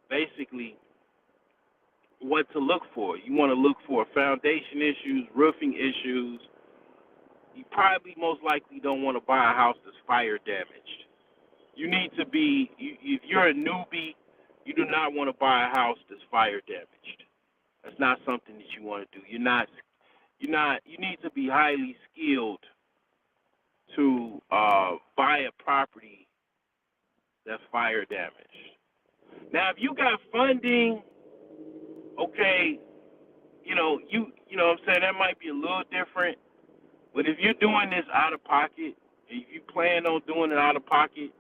basically what to look for. You want to look for foundation issues, roofing issues. You probably most likely don't want to buy a house that's fire damaged. You need to be, if you're a newbie, you do not want to buy a house that's fire damaged. That's not something that you want to do. You need to be highly skilled to buy a property that's fire damaged. Now, if you got funding, okay, you know what I'm saying, that might be a little different. But if you're doing this out of pocket, if you plan on doing it out of pocket,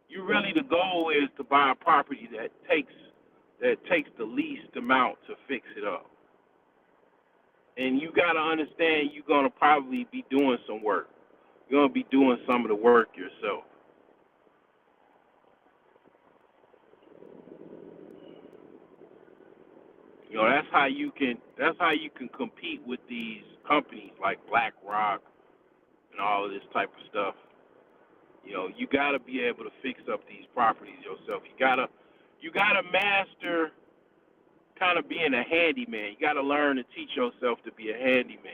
the goal is to buy a property that takes the least amount to fix it up. And you got to understand you're going to probably be doing some work. You're going to be doing some of the work yourself. You know, that's how you can compete with these companies like BlackRock and all of this type of stuff. You know, you got to be able to fix up these properties yourself. You got to master kind of being a handyman. You got to learn to teach yourself to be a handyman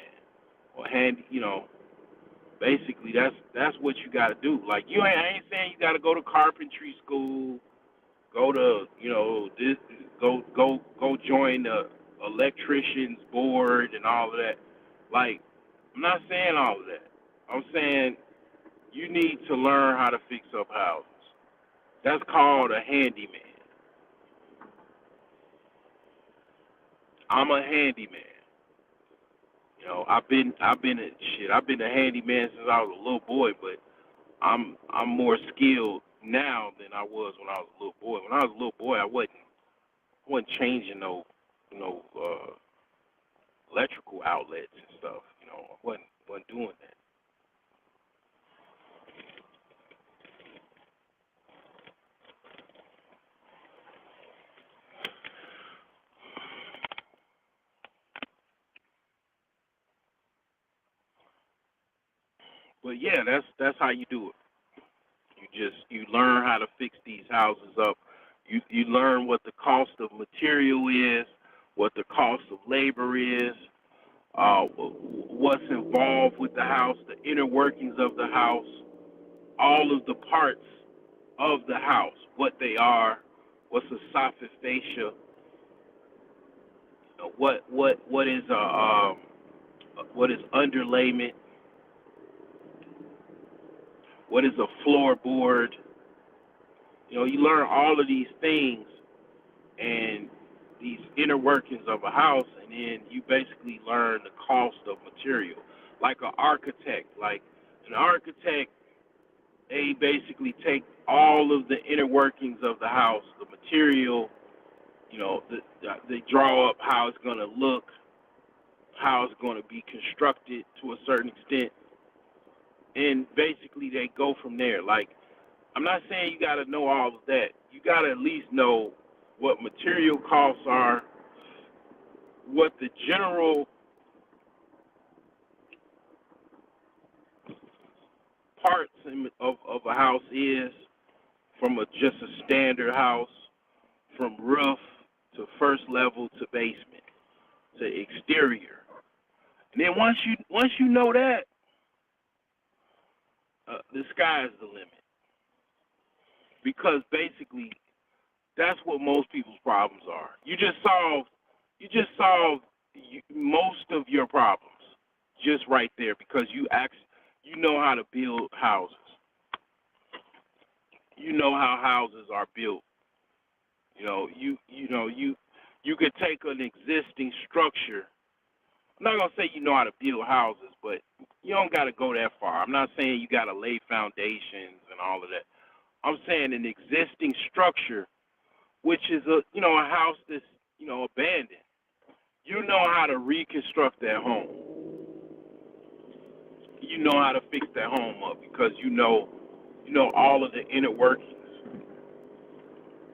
or you know, basically that's what you got to do. Like, I ain't saying you got to go to carpentry school, go to, you know, this, go join the electrician's board and all of that. Like, I'm not saying all of that. I'm saying you need to learn how to fix up houses. That's called a handyman. I'm a handyman. You know, I've been a handyman since I was a little boy, but I'm more skilled now than I was when I was a little boy. When I was a little boy, I wasn't changing no electrical outlets and stuff. You know, I wasn't doing that. But yeah, that's how you do it. You learn how to fix these houses up. You learn what the cost of material is, what the cost of labor is, what's involved with the house, the inner workings of the house, all of the parts of the house, what they are, what's a soffit fascia, what is underlayment, what is a floorboard. You know, you learn all of these things and these inner workings of a house, and then you basically learn the cost of material. Like an architect, they basically take all of the inner workings of the house, the material, you know, they draw up how it's going to look, how it's going to be constructed to a certain extent, and basically they go from there. Like, I'm not saying you got to know all of that. You got to at least know what material costs are, what the general parts of a house is, from just a standard house, from roof to first level to basement to exterior. And then once you know that, the sky is the limit. Because basically, that's what most people's problems are. You just solve most of your problems just right there because you know how to build houses. You know how houses are built. You know, you could take an existing structure. I'm not gonna say you know how to build houses, but you don't gotta go that far. I'm not saying you gotta lay foundations and all of that. I'm saying an existing structure, which is a house that's abandoned. You know how to reconstruct that home. You know how to fix that home up because you know all of the inner workings,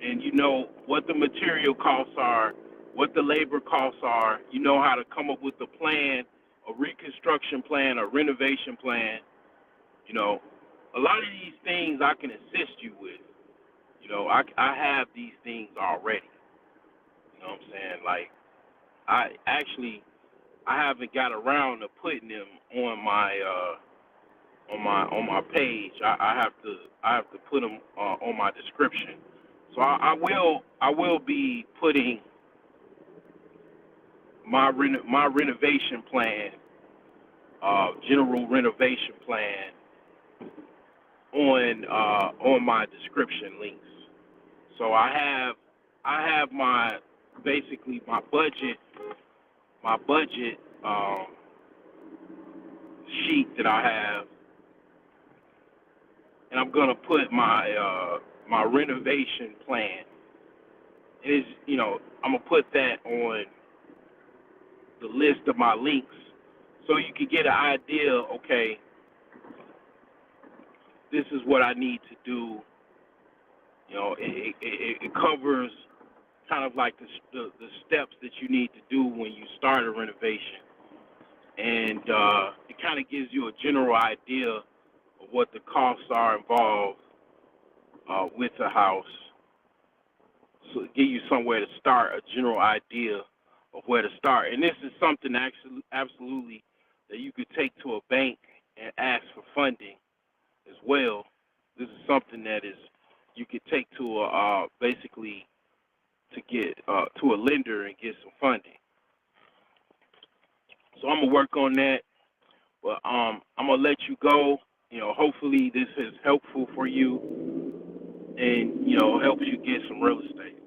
and you know what the material costs are, what the labor costs are. You know how to come up with a plan, a reconstruction plan, a renovation plan. You know, a lot of these things I can assist you with. You know, I have these things already. You know what I'm saying? Like, I haven't got around to putting them on my page. I have to put them on my description. So I will be putting my renovation plan, general renovation plan, on my description links. So I have my basically my budget sheet that I have, and I'm gonna put my renovation plan. And it's I'm gonna put that on the list of my links so you can get an idea. Okay, this is what I need to do. You know, it covers kind of like the steps that you need to do when you start a renovation, and it kind of gives you a general idea of what the costs are involved with a house. So it gives you somewhere to start, a general idea of where to start. And this is something absolutely that you could take to a bank and ask for funding as well. This is something that you could take to basically to get to a lender and get some funding. So I'm gonna work on that, but I'm gonna let you go. You know, hopefully this is helpful for you, and helps you get some real estate.